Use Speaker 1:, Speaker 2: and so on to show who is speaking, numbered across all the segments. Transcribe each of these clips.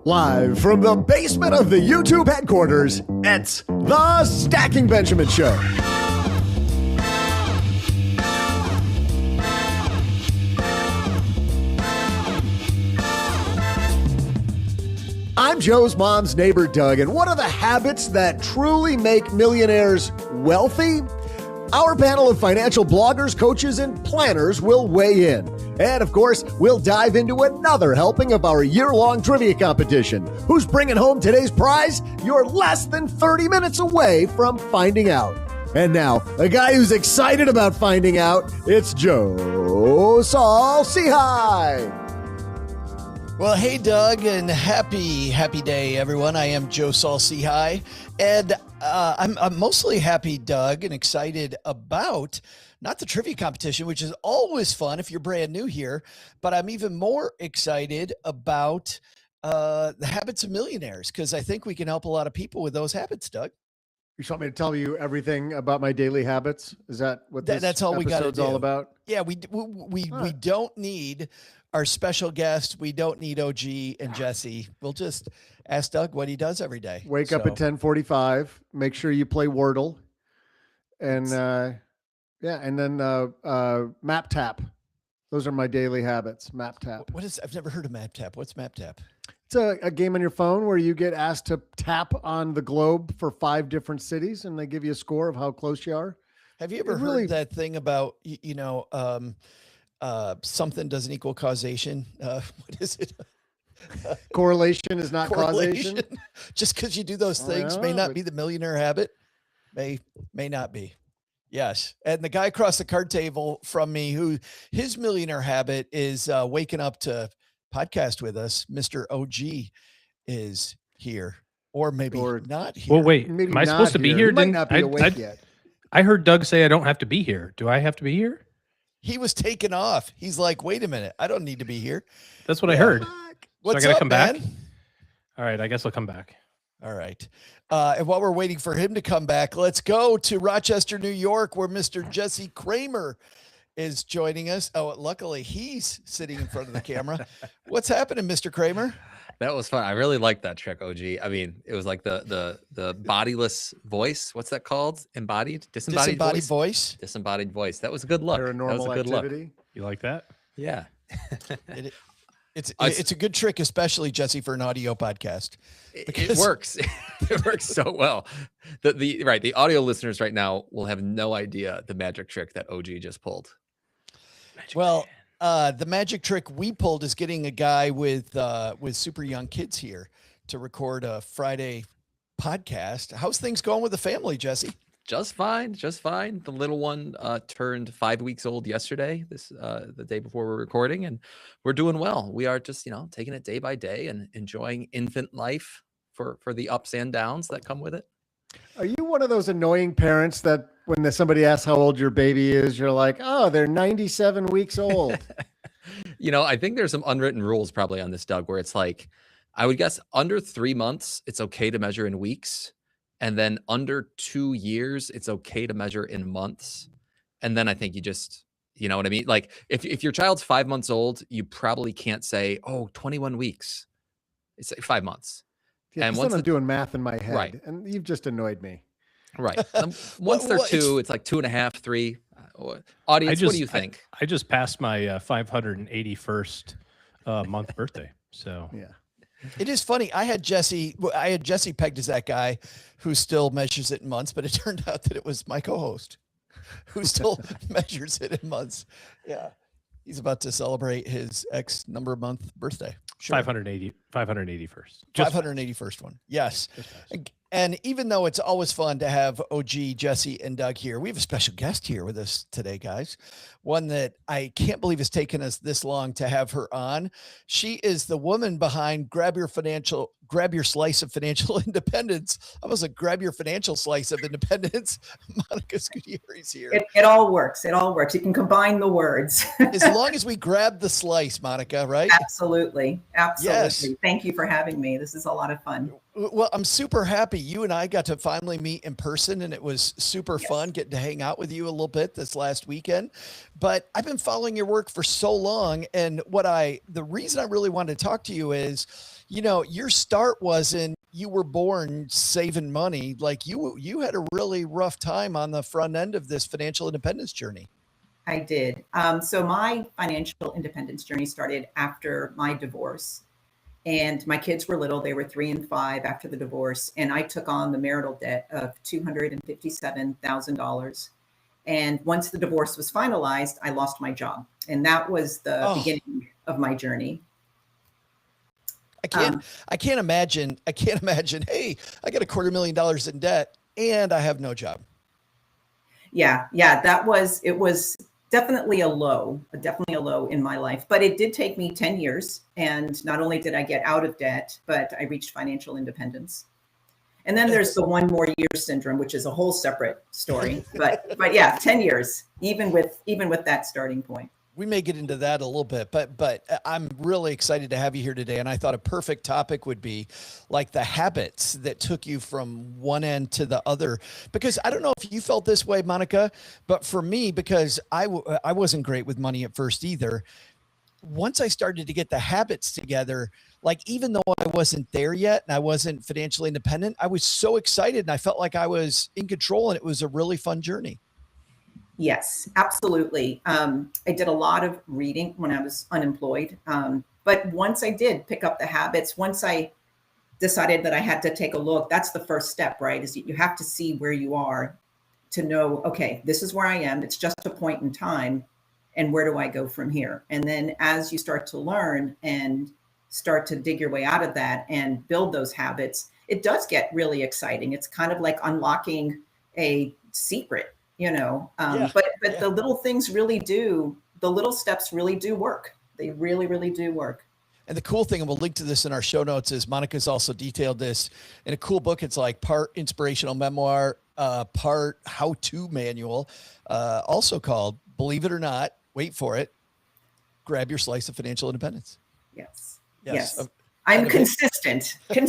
Speaker 1: Live from the basement of the YouTube headquarters, it's the Stacking Benjamin Show. I'm Joe's mom's neighbor, Doug, and one of the habits that truly make millionaires wealthy? Our panel of financial bloggers, coaches, and planners will weigh in. And of course, we'll dive into another helping of our year-long trivia competition. Who's bringing home today's prize? You're less than 30 minutes away from finding out. And now, a guy who's excited about finding out, it's Joe Saul-Sehy.
Speaker 2: Well, hey, Doug, and happy day, everyone. I am Joe Saul-Sehy, and I'm mostly happy, Doug, and excited about not the trivia competition, which is always fun if you're brand new here, but I'm even more excited about the habits of millionaires, because I think we can help a lot of people with those habits, Doug.
Speaker 1: You want me to tell you everything about my daily habits? Is that what that's all we got to do? All about?
Speaker 2: Yeah, we don't need our special guest. We don't need OG and Jesse. We'll just ask Doug what he does every day.
Speaker 1: Wake up at 10:45. Make sure you play Wordle, and and then map tap. Those are my daily habits. Map tap.
Speaker 2: What is? I've never heard of map tap. What's map tap?
Speaker 1: It's a game on your phone where you get asked to tap on the globe for 5 different cities, and they give you a score of how close you are.
Speaker 2: Have you ever heard that thing about something doesn't equal causation? What is it?
Speaker 1: Correlation is not causation.
Speaker 2: Just because you do those things may not be the millionaire habit. May not be. Yes. And the guy across the card table from me, who his millionaire habit is waking up to podcast with us, Mr. OG is here, or maybe not here.
Speaker 3: Well, wait, am I supposed to be here?
Speaker 1: He might not be awake yet.
Speaker 3: I heard Doug say I don't have to be here. Do I have to be here?
Speaker 2: He was taken off. He's like, wait a minute, I don't need to be here.
Speaker 3: That's what I heard.
Speaker 2: What's
Speaker 3: so I gotta
Speaker 2: up,
Speaker 3: come
Speaker 2: man?
Speaker 3: back. All right, I guess I'll come back.
Speaker 2: All right. And while we're waiting for him to come back, let's go to Rochester, New York, where Mr. Jesse Cramer is joining us. Oh, luckily he's sitting in front of the camera. What's happening, Mr. Cramer?
Speaker 4: That was fun. I really liked that trick, OG. I mean, it was like the bodiless voice. What's that called? Disembodied voice. Disembodied voice. That was a good look.
Speaker 1: Paranormal
Speaker 4: that was a good
Speaker 1: activity.
Speaker 4: Look.
Speaker 3: You like that?
Speaker 4: Yeah.
Speaker 2: It's a good trick, especially Jesse, for an audio podcast.
Speaker 4: It works. It works so well. The audio listeners right now will have no idea the magic trick that OG just pulled.
Speaker 2: The magic trick we pulled is getting a guy with super young kids here to record a Friday podcast. How's things going with the family, Jesse?
Speaker 4: Just fine. The little one turned 5 weeks old yesterday, the day before we're recording, and we're doing well. We are just, taking it day by day and enjoying infant life for the ups and downs that come with it.
Speaker 1: Are you one of those annoying parents that when somebody asks how old your baby is, you're like, oh, they're 97 weeks old?
Speaker 4: I think there's some unwritten rules probably on this, Doug, where it's like, I would guess under 3 months, it's okay to measure in weeks. And then under 2 years, it's okay to measure in months. And then I think you just, you know what I mean? Like if your child's 5 months old, you probably can't say, 21 weeks. It's like 5 months.
Speaker 1: Yeah, and once I'm doing math in my head,
Speaker 4: right.
Speaker 1: And you've just annoyed me.
Speaker 4: Right. Once they're 2, it's like 2.5, 3. Audience, what do you think?
Speaker 3: I just passed my 581st month birthday. So
Speaker 1: yeah.
Speaker 2: It is funny. I had Jesse pegged as that guy who still measures it in months, but it turned out that it was my co-host who still measures it in months. Yeah. He's about to celebrate his X number of month birthday. Sure.
Speaker 3: 581st.
Speaker 2: 581st one. Yes. And even though it's always fun to have OG, Jesse, and Doug here, we have a special guest here with us today, guys. One that I can't believe has taken us this long to have her on. She is the woman behind Grab Your Slice of Financial Independence. I was like, grab your financial slice of independence. Monica Scudieri's here.
Speaker 5: It all works. It all works. You can combine the words.
Speaker 2: As long as we grab the slice, Monica, right?
Speaker 5: Absolutely.
Speaker 2: Yes.
Speaker 5: Thank you for having me. This is a lot of fun.
Speaker 2: Well, I'm super happy. You and I got to finally meet in person, and it was super fun getting to hang out with you a little bit this last weekend. But I've been following your work for so long, and the reason I really wanted to talk to you is your start wasn't, you were born saving money. Like you had a really rough time on the front end of this financial independence journey.
Speaker 5: I did. So my financial independence journey started after my divorce. And my kids were little, they were 3 and 5 after the divorce. And I took on the marital debt of $257,000. And once the divorce was finalized, I lost my job. And that was the beginning of my journey.
Speaker 2: I can't imagine. Hey, I got $250,000 in debt and I have no job.
Speaker 5: Yeah. It was definitely a low in my life, but it did take me 10 years. And not only did I get out of debt, but I reached financial independence. And then there's the 1 more year syndrome, which is a whole separate story. But yeah, 10 years, even with that starting point.
Speaker 2: We may get into that a little bit, but I'm really excited to have you here today. And I thought a perfect topic would be like the habits that took you from one end to the other. Because I don't know if you felt this way, Monica, but for me, because I wasn't great with money at first either. Once I started to get the habits together, like even though I wasn't there yet and I wasn't financially independent, I was so excited and I felt like I was in control and it was a really fun journey.
Speaker 5: Yes, absolutely. I did a lot of reading when I was unemployed. But once I did pick up the habits, once I decided that I had to take a look, that's the first step, right? Is you have to see where you are to know, okay, this is where I am. It's just a point in time. And where do I go from here? And then as you start to learn and start to dig your way out of that and build those habits, it does get really exciting. It's kind of like unlocking a secret. But the little things really do, the little steps really do work. They really, really do work.
Speaker 2: And the cool thing, and we'll link to this in our show notes, is Monica's also detailed this in a cool book. It's like part inspirational memoir, part how-to manual, also called, believe it or not, wait for it, Grab Your Slice of Financial Independence.
Speaker 5: Yes.
Speaker 2: Yes.
Speaker 5: I'm consistent.
Speaker 2: You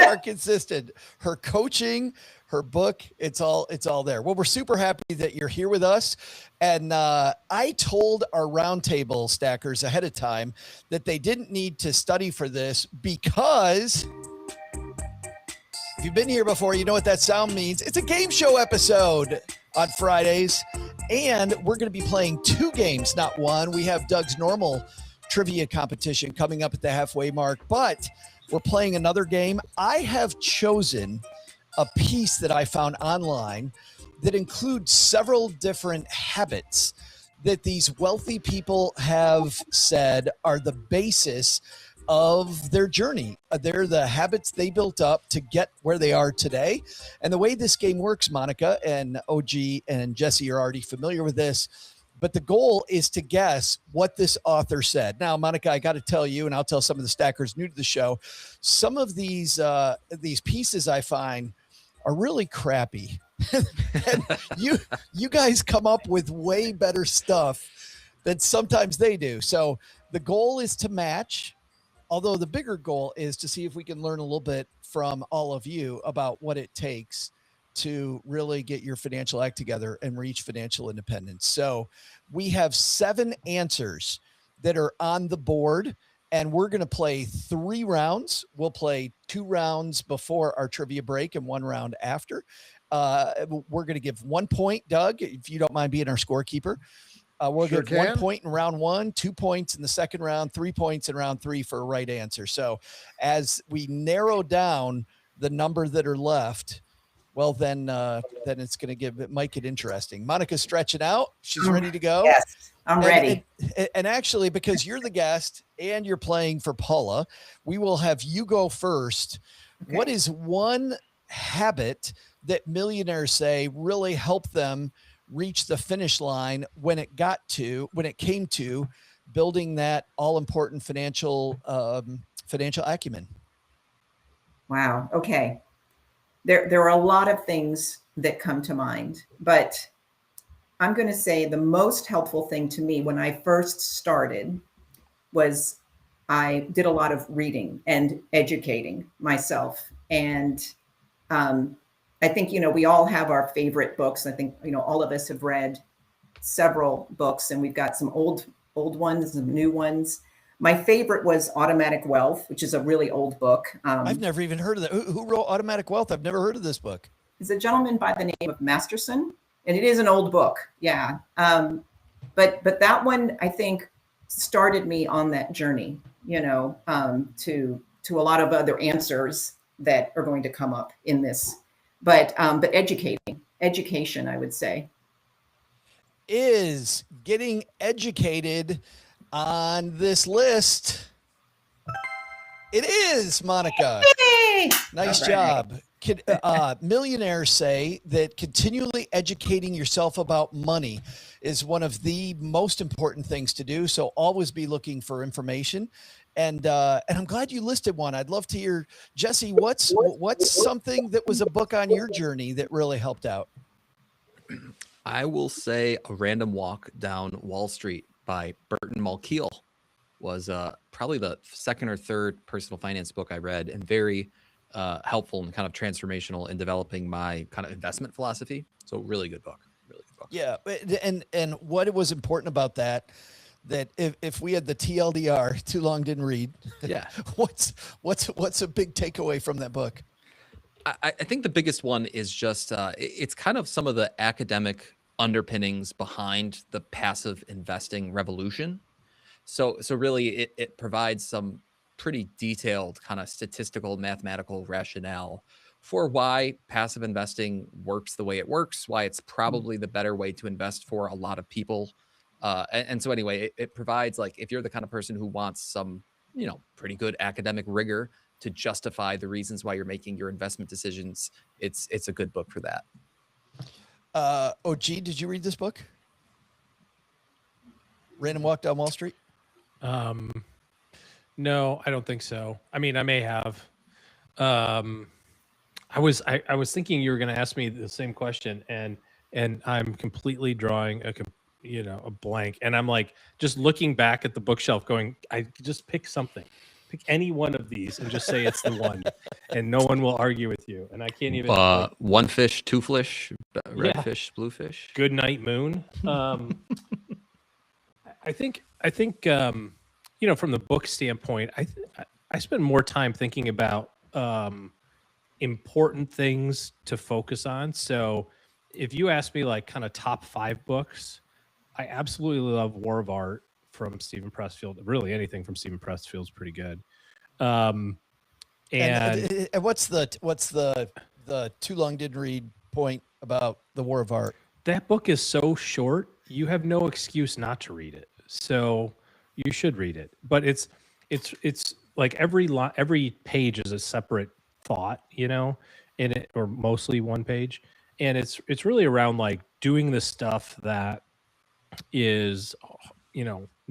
Speaker 2: are consistent. Her coaching, her book, it's all there. Well, we're super happy that you're here with us. And I told our roundtable stackers ahead of time that they didn't need to study for this because if you've been here before, you know what that sound means. It's a game show episode on Fridays. And we're going to be playing 2 games, not 1. We have Doug's normal trivia competition coming up at the halfway mark, but we're playing another game. I have chosen a piece that I found online that includes several different habits that these wealthy people have said are the basis of their journey. They're the habits they built up to get where they are today. And the way this game works, Monica and OG and Jesse are already familiar with this, but the goal is to guess what this author said. Now, Monica, I got to tell you, and I'll tell some of the stackers new to the show, some of these pieces I find are really crappy. And you guys come up with way better stuff than sometimes they do. So the goal is to match, although the bigger goal is to see if we can learn a little bit from all of you about what it takes to really get your financial act together and reach financial independence. So we have 7 answers that are on the board, and we're going to play 3 rounds. We'll play 2 rounds before our trivia break and 1 round after. We're going to give 1 point, Doug, if you don't mind being our scorekeeper. We'll give 1 point in round 1, 2 points in the second round, 3 points in round 3 for a right answer. So as we narrow down the number that are left, well, then it's going to might get interesting. Monica's stretching out. She's ready to go.
Speaker 5: Yes, I'm ready.
Speaker 2: And actually, because you're the guest and you're playing for Paula, we will have you go first. Okay. What is one habit that millionaires say really helped them reach the finish line when it came to building that all-important financial acumen?
Speaker 5: Wow. Okay. There are a lot of things that come to mind, but I'm going to say the most helpful thing to me when I first started was I did a lot of reading and educating myself. And I think, we all have our favorite books. I think, all of us have read several books, and we've got some old ones, some new ones. My favorite was Automatic Wealth, which is a really old book.
Speaker 2: I've never even heard of that. Who wrote Automatic Wealth? I've never heard of this book.
Speaker 5: It's a gentleman by the name of Masterson, and it is an old book. Yeah. But that one, I think, started me on that journey, to a lot of other answers that are going to come up in this. But education, I would say.
Speaker 2: Is getting educated on this list. It is, Monica.
Speaker 5: Yay!
Speaker 2: Nice
Speaker 5: All right.
Speaker 2: job. Millionaires say that continually educating yourself about money is one of the most important things to do. So always be looking for information. And I'm glad you listed one. I'd love to hear, Jesse, what's something that was a book on your journey that really helped out?
Speaker 4: I will say A Random Walk Down Wall Street by Burton Malkiel was probably the second or third personal finance book I read, and very helpful and kind of transformational in developing my kind of investment philosophy. So really good book. Really good book.
Speaker 2: Yeah. And what was important about that if we had the TLDR, too long didn't read.
Speaker 4: Yeah.
Speaker 2: What's a big takeaway from that book?
Speaker 4: I think the biggest one is just it's kind of some of the academic underpinnings behind the passive investing revolution. So really it provides some pretty detailed kind of statistical mathematical rationale for why passive investing works the way it works, why it's probably the better way to invest for a lot of people. And so anyway, it provides, like, if you're the kind of person who wants some, pretty good academic rigor to justify the reasons why you're making your investment decisions, it's a good book for that. OG,
Speaker 2: did you read this book? Random Walk Down Wall Street?
Speaker 3: No, I don't think so. I mean, I may have. I was thinking you were going to ask me the same question, and I'm completely drawing a blank, and I'm like just looking back at the bookshelf, going, I just pick something. Pick any one of these and just say it's the one, and no one will argue with you. And I can't even.
Speaker 4: One fish, two fish, red fish, blue fish.
Speaker 3: Good Night Moon. I think from the book standpoint, I spend more time thinking about important things to focus on. So if you ask me like kind of top 5 books, I absolutely love War of Art from Stephen Pressfield. Really, anything from Stephen Pressfield is pretty good. And
Speaker 2: what's the too long didn't read point about the War of Art?
Speaker 3: That book is so short, you have no excuse not to read it. So you should read it. But it's like every page is a separate thought, in it, or mostly one page, and it's really around like doing the stuff that is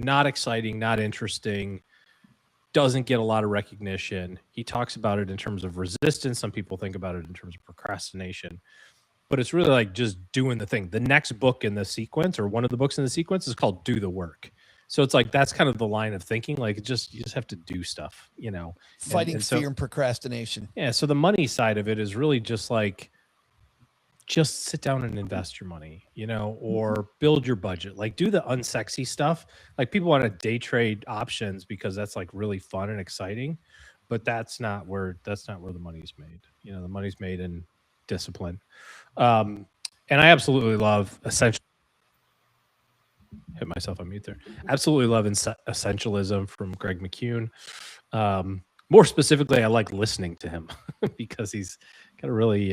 Speaker 3: not exciting, not interesting, doesn't get a lot of recognition. He talks about it in terms of resistance. Some people think about it in terms of procrastination, but it's really like just doing the thing. The next book in the sequence, or one of the books in the sequence, is called Do the Work. So it's like that's kind of the line of thinking. Like you just have to do stuff,
Speaker 2: Fighting fear and procrastination.
Speaker 3: Yeah. So the money side of it is really just like, just sit down and invest your money, or build your budget. Like do the unsexy stuff. Like people want to day trade options because that's like really fun and exciting, but that's not where the money's made. The money's made in discipline. And I absolutely love hit myself on mute there. Absolutely love Essentialism from Greg McKeown. More specifically, I like listening to him because he's got a really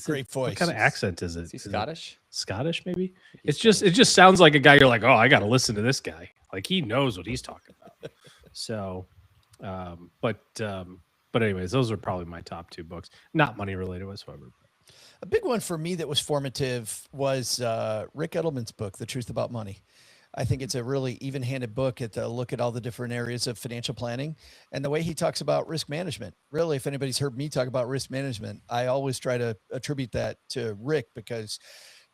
Speaker 2: great voice.
Speaker 3: What kind of accent is it?
Speaker 4: Is he Scottish?
Speaker 3: Scottish, maybe. It just sounds like a guy. You're like, oh, I got to listen to this guy. Like he knows what he's talking about. So, but anyways, those are probably my top 2 books. Not money related whatsoever.
Speaker 2: A big one for me that was formative was Rick Edelman's book, The Truth About Money. I think it's a really even-handed book at the look at all the different areas of financial planning and the way he talks about risk management. Really, if anybody's heard me talk about risk management, I always try to attribute that to Rick because,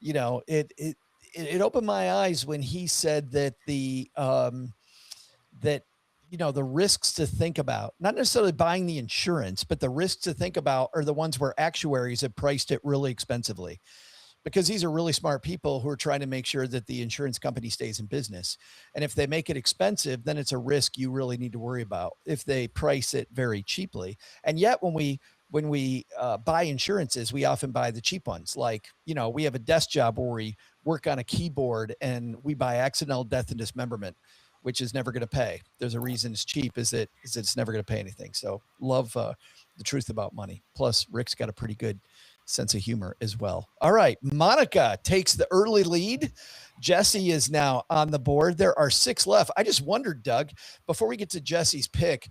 Speaker 2: it opened my eyes when he said that the risks to think about, not necessarily buying the insurance, but the risks to think about are the ones where actuaries have priced it really expensively. because these are really smart people who are trying to make sure that the insurance company stays in business. And if they make it expensive, then it's a risk you really need to worry about if they price it very cheaply. And yet when we buy insurances, we often buy the cheap ones. Like, we have a desk job where we work on a keyboard and we buy accidental death and dismemberment, which is never going to pay. There's a reason it's cheap is it's never going to pay anything. So love the truth about money. Plus Rick's got a pretty good sense of humor as well. All right. Monica takes the early lead. Jesse is now on the board. There are 6 left. I just wondered, Doug, before we get to Jesse's pick,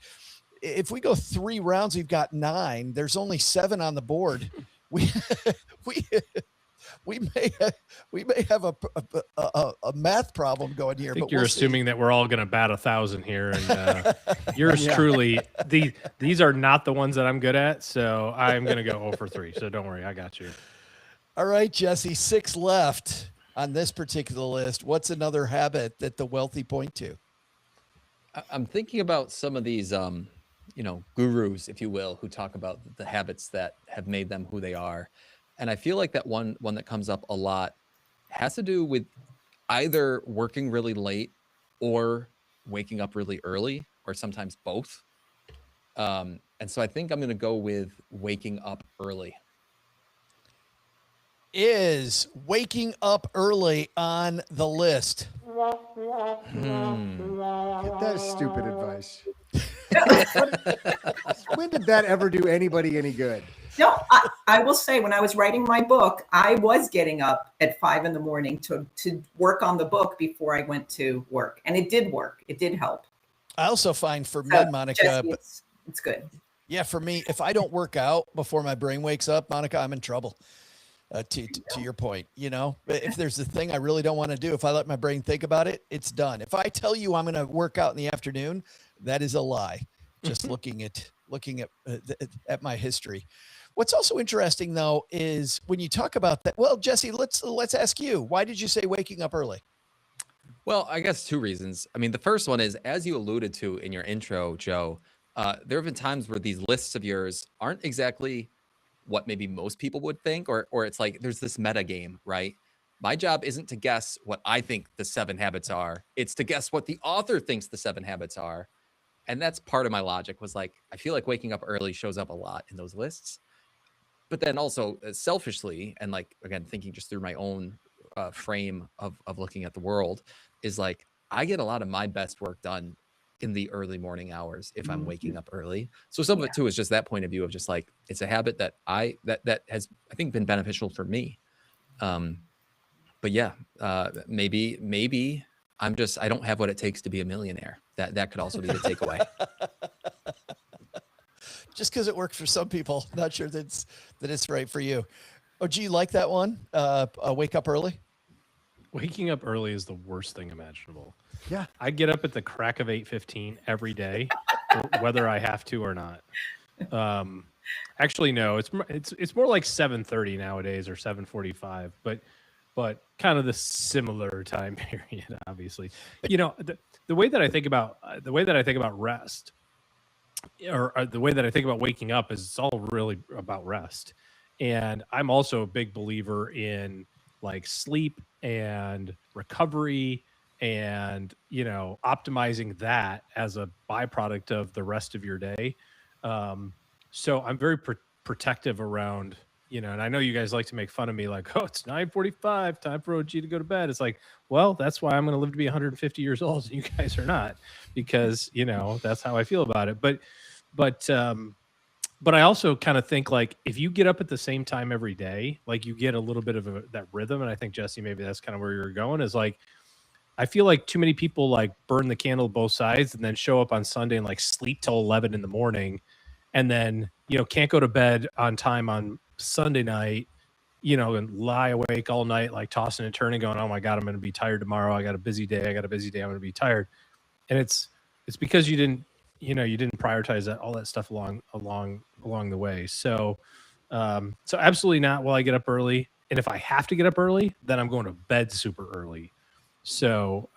Speaker 2: if we go 3 rounds, we've got 9. There's only 7 on the board. We may have a math problem going here.
Speaker 3: I think
Speaker 2: but
Speaker 3: you're assuming that we're all going to bat 1,000 here, and yours truly. These are not the ones that I'm good at, so I'm going to go 0 for 3. So don't worry, I got you.
Speaker 2: All right, Jesse, 6 left on this particular list. What's another habit that the wealthy point to?
Speaker 4: I'm thinking about some of these, gurus, if you will, who talk about the habits that have made them who they are. And I feel like that one that comes up a lot has to do with either working really late or waking up really early, or sometimes both. And so I think I'm going to go with waking up early.
Speaker 2: Is waking up early on the list?
Speaker 1: That is stupid advice. When did that ever do anybody any good?
Speaker 5: No, I will say when I was writing my book, I was getting up at 5 a.m. to work on the book before I went to work. And it did work. It did help.
Speaker 2: I also find for me, Monica,
Speaker 5: Jesse, it's good.
Speaker 2: Yeah, for me, if I don't work out before my brain wakes up, Monica, I'm in trouble. To your point, if there's a thing I really don't want to do, if I let my brain think about it, it's done. If I tell you I'm going to work out in the afternoon, that is a lie. Just looking at my history. What's also interesting, though, is when you talk about that. Well, Jesse, let's ask you. Why did you say waking up early?
Speaker 4: Well, I guess 2 reasons. I mean, the first one is, as you alluded to in your intro, Joe, there have been times where these lists of yours aren't exactly what maybe most people would think, or it's like there's this meta game, right? My job isn't to guess what I think the 7 habits are. It's to guess what the author thinks the 7 habits are. And that's part of my logic, was like, I feel like waking up early shows up a lot in those lists. But then also selfishly, and like, again, thinking just through my own frame of looking at the world, is like, I get a lot of my best work done in the early morning hours if I'm waking up early. So some of it too is just that point of view of just like, it's a habit that that has, I think, been beneficial for me. But yeah, maybe I don't have what it takes to be a millionaire. That could also be the takeaway.
Speaker 2: Just because it works for some people, not sure that it's right for you. Oh, gee, you like that one? Wake up early?
Speaker 3: Waking up early is the worst thing imaginable.
Speaker 1: Yeah.
Speaker 3: I get up at the crack of 8:15 every day, whether I have to or not. Actually, no, it's more like 7:30 nowadays, or 7:45, but kind of the similar time period, obviously. The way that I think about rest, or the way that I think about waking up, is it's all really about rest. And I'm also a big believer in like sleep and recovery, and optimizing that as a byproduct of the rest of your day. So I'm very protective around, and I know you guys like to make fun of me, like, oh, it's 9:45, time for OG to go to bed. It's like, well, that's why I'm going to live to be 150 years old, and you guys are not, because that's how I feel about it. But I also kind of think, like, if you get up at the same time every day, like, you get a little bit of that rhythm. And I think, Jesse, maybe that's kind of where you're going, is like, I feel like too many people like burn the candle both sides and then show up on Sunday and like sleep till 11 in the morning, and then, can't go to bed on time on Sunday night, and lie awake all night, like tossing and turning, going, oh my God, I'm going to be tired tomorrow. I got a busy day. I'm going to be tired. And it's because you didn't prioritize all that stuff along the way. So absolutely not. Will I get up early? And if I have to get up early, then I'm going to bed super early. So,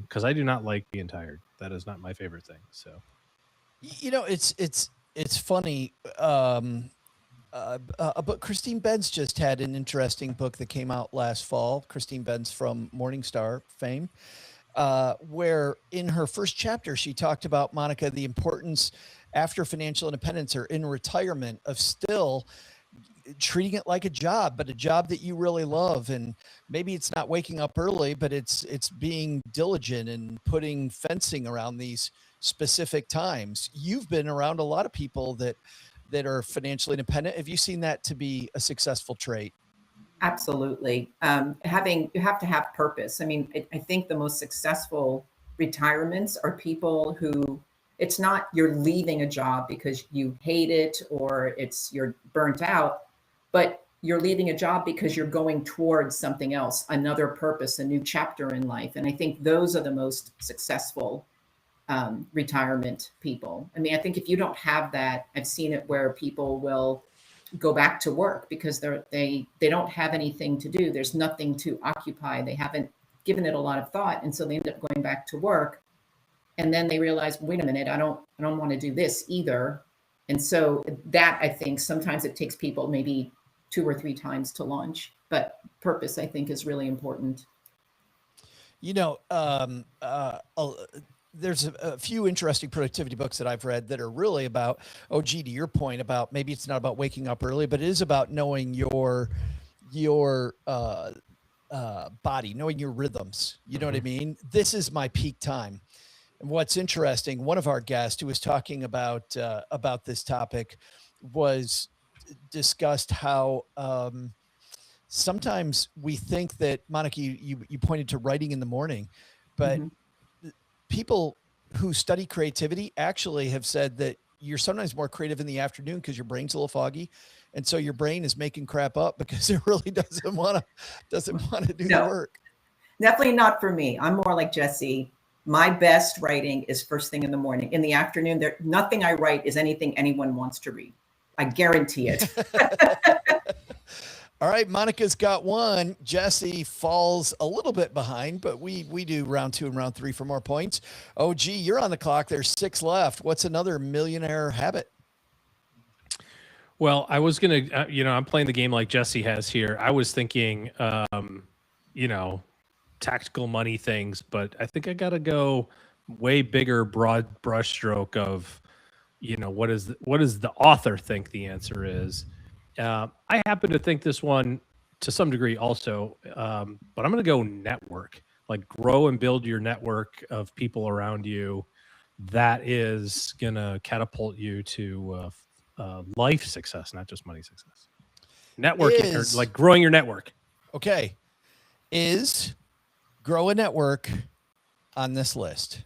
Speaker 3: because I do not like being tired. That is not my favorite thing. So,
Speaker 2: It's funny. But Christine Benz just had an interesting book that came out last fall. Christine Benz from Morningstar fame, where in her first chapter, she talked about, Monica, the importance after financial independence or in retirement of still treating it like a job, but a job that you really love. And maybe it's not waking up early, but it's being diligent and putting fencing around these specific times. You've been around a lot of people that are financially independent. Have you seen that to be a successful trait?
Speaker 5: Absolutely. You have to have purpose. I mean, I think the most successful retirements are people who, it's not you're leaving a job because you hate it or you're burnt out, but you're leaving a job because you're going towards something else, another purpose, a new chapter in life. And I think those are the most successful retirement people. I mean, I think if you don't have that, I've seen it where people will go back to work because they don't have anything to do. There's nothing to occupy. They haven't given it a lot of thought. And so they end up going back to work. And then they realize, wait a minute, I don't want to do this either. And so that, I think sometimes it takes people maybe 2 or 3 times to launch, but purpose, I think, is really important.
Speaker 2: You know, there's a few interesting productivity books that I've read that are really about, to your point about maybe it's not about waking up early, but it is about knowing your body, knowing your rhythms. You know what I mean? This is my peak time. And what's interesting, one of our guests who was talking about this topic discussed how sometimes we think that, Monica, you pointed to writing in the morning, but people who study creativity actually have said that you're sometimes more creative in the afternoon because your brain's a little foggy. And so your brain is making crap up because it really doesn't want to do the work.
Speaker 5: Definitely not for me. I'm more like Jesse. My best writing is first thing in the morning. In the afternoon, nothing I write is anything anyone wants to read. I guarantee it.
Speaker 2: All right, Monica's got one. Jesse falls a little bit behind, but we do round 2 and round 3 for more points. You're on the clock. There's 6 left. What's another millionaire habit?
Speaker 3: Well, I was going to, I'm playing the game like Jesse has here. I was thinking, tactical money things, but I think I got to go way bigger, broad brushstroke of, what does the author think the answer is? I happen to think this one to some degree also, but I'm going to go network, like grow and build your network of people around you. That is going to catapult you to life success, not just money success. Networking, or like growing your network.
Speaker 2: Okay. Is grow a network on this list?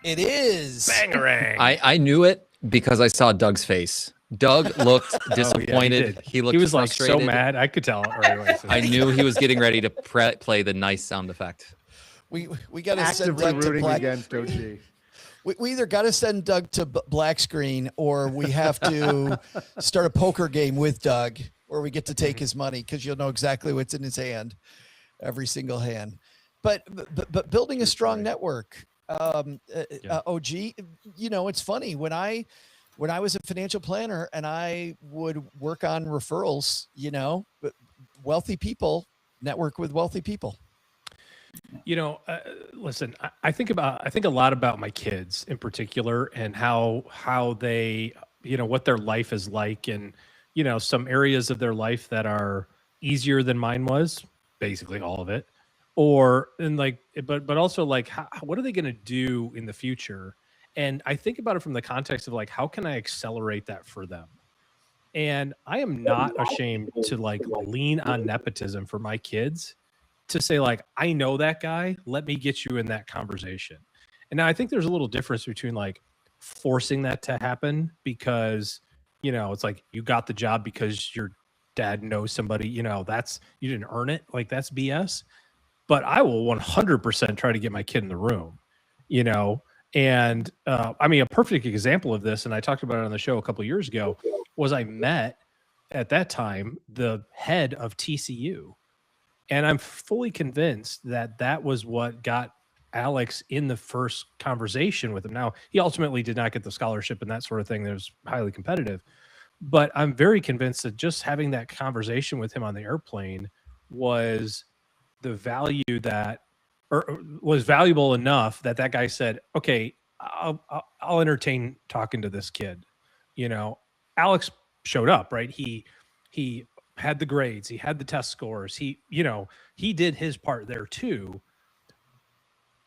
Speaker 2: It is.
Speaker 3: Bangarang.
Speaker 4: I knew it because I saw Doug's face. Doug looked disappointed.
Speaker 3: Yeah,
Speaker 4: he looked
Speaker 3: He was
Speaker 4: frustrated.
Speaker 3: like so mad. I could tell right away.
Speaker 4: I knew he was getting ready to play the nice sound effect.
Speaker 2: We got to send
Speaker 1: Actively
Speaker 2: Doug to
Speaker 1: rooting
Speaker 2: black.
Speaker 1: against OG.
Speaker 2: We either got to send Doug to black screen, or we have to start a poker game with Doug where we get to take his money, because you'll know exactly what's in his hand, every single hand. But building a strong network, OG. It's funny when I was a financial planner and I would work on referrals. Wealthy people network with wealthy people.
Speaker 3: Listen, I think a lot about my kids in particular, and how they, what their life is like, and, some areas of their life that are easier than mine was, basically all of it, but also like, what are they going to do in the future? And I think about it from the context of like, how can I accelerate that for them? And I am not ashamed to like lean on nepotism for my kids, to say like, I know that guy, let me get you in that conversation. And now I think there's a little difference between like forcing that to happen because, it's like you got the job because your dad knows somebody, you didn't earn it. Like that's BS. But I will 100% try to get my kid in the room, And a perfect example of this, and I talked about it on the show a couple of years ago, was I met at that time the head of TCU. And I'm fully convinced that was what got Alex in the first conversation with him. Now, he ultimately did not get the scholarship and that sort of thing. That was highly competitive. But I'm very convinced that just having that conversation with him on the airplane was the value that, or was valuable enough that that guy said, okay, I'll entertain talking to this kid. You know, Alex showed up, right? He had the grades, he had the test scores, he did his part there too.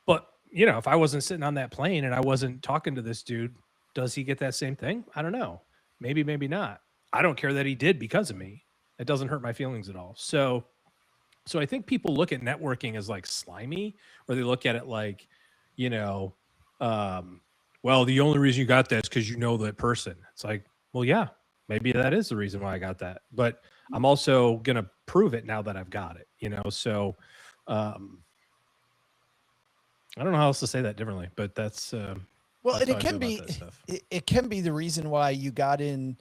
Speaker 3: But, if I wasn't sitting on that plane and I wasn't talking to this dude, does he get that same thing? I don't know. Maybe, maybe not. I don't care that he did because of me. It doesn't hurt my feelings at all. So I think people look at networking as like slimy, or they look at it like, well, the only reason you got that is because you know that person. It's like, well, yeah, maybe that is the reason why I got that. But I'm also going to prove it now that I've got it, So I don't know how else to say that differently, but that's
Speaker 2: well,
Speaker 3: that's
Speaker 2: and
Speaker 3: how I feel about that stuff.
Speaker 2: it can be the reason why you got in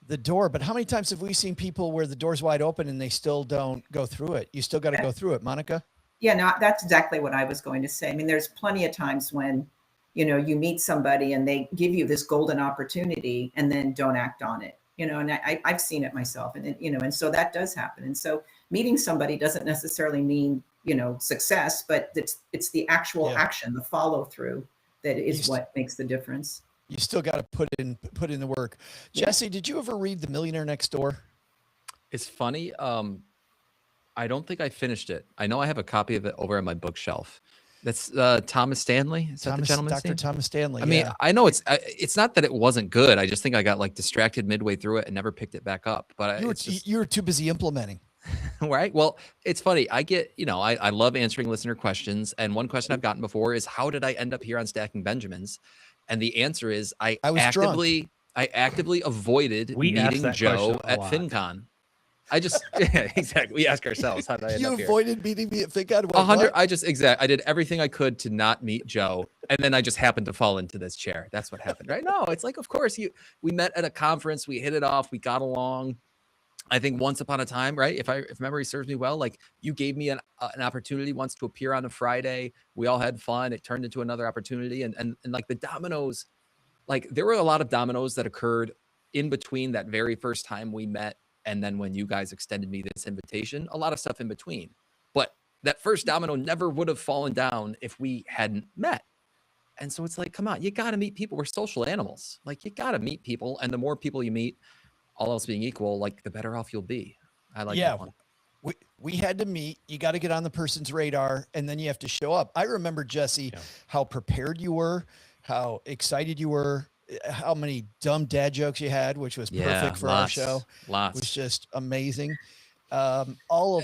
Speaker 2: the door. But how many times have we seen people where the door's wide open and they still don't go through it? You still got to go through it, Monica.
Speaker 5: Yeah, no, that's exactly what I was going to say. I mean, there's plenty of times when, you meet somebody and they give you this golden opportunity and then don't act on it, and I've seen it myself, and so that does happen. And so meeting somebody doesn't necessarily mean, success, but it's the actual action, the follow through that is what makes the difference.
Speaker 2: You still got to put in the work. Jesse, did you ever read The Millionaire Next Door?
Speaker 4: It's funny. I don't think I finished it. I know I have a copy of it over on my bookshelf. That's Thomas Stanley. Is that the gentleman's
Speaker 2: Dr.
Speaker 4: name?
Speaker 2: Thomas Stanley.
Speaker 4: I mean, I know it's not that it wasn't good. I just think I got like distracted midway through it and never picked it back up. But
Speaker 2: you were too busy implementing.
Speaker 4: Right. Well, it's funny. I get, I love answering listener questions. And one question I've gotten before is, how did I end up here on Stacking Benjamins? And the answer is I actively avoided meeting Joe at FinCon. Exactly. We ask ourselves, how did I end up here?
Speaker 2: You avoided meeting me at FinCon?
Speaker 4: 100. I did everything I could to not meet Joe. And then I just happened to fall into this chair. That's what happened, right? No, it's like, of course, we met at a conference. We hit it off. We got along. I think once upon a time, right? If memory serves me well, like you gave me an opportunity once to appear on a Friday. We all had fun. It turned into another opportunity. And like the dominoes, like there were a lot of dominoes that occurred in between that very first time we met. And then when you guys extended me this invitation, a lot of stuff in between. But that first domino never would have fallen down if we hadn't met. And so it's like, come on, you got to meet people. We're social animals. Like you got to meet people. And the more people you meet, all else being equal, like the better off you'll be. I like that one.
Speaker 2: We had to meet. You got to get on the person's radar, and then you have to show up. I remember, Jesse, how prepared you were, how excited you were, how many dumb dad jokes you had, which was perfect for our show.
Speaker 4: Lots.
Speaker 2: It was just amazing. All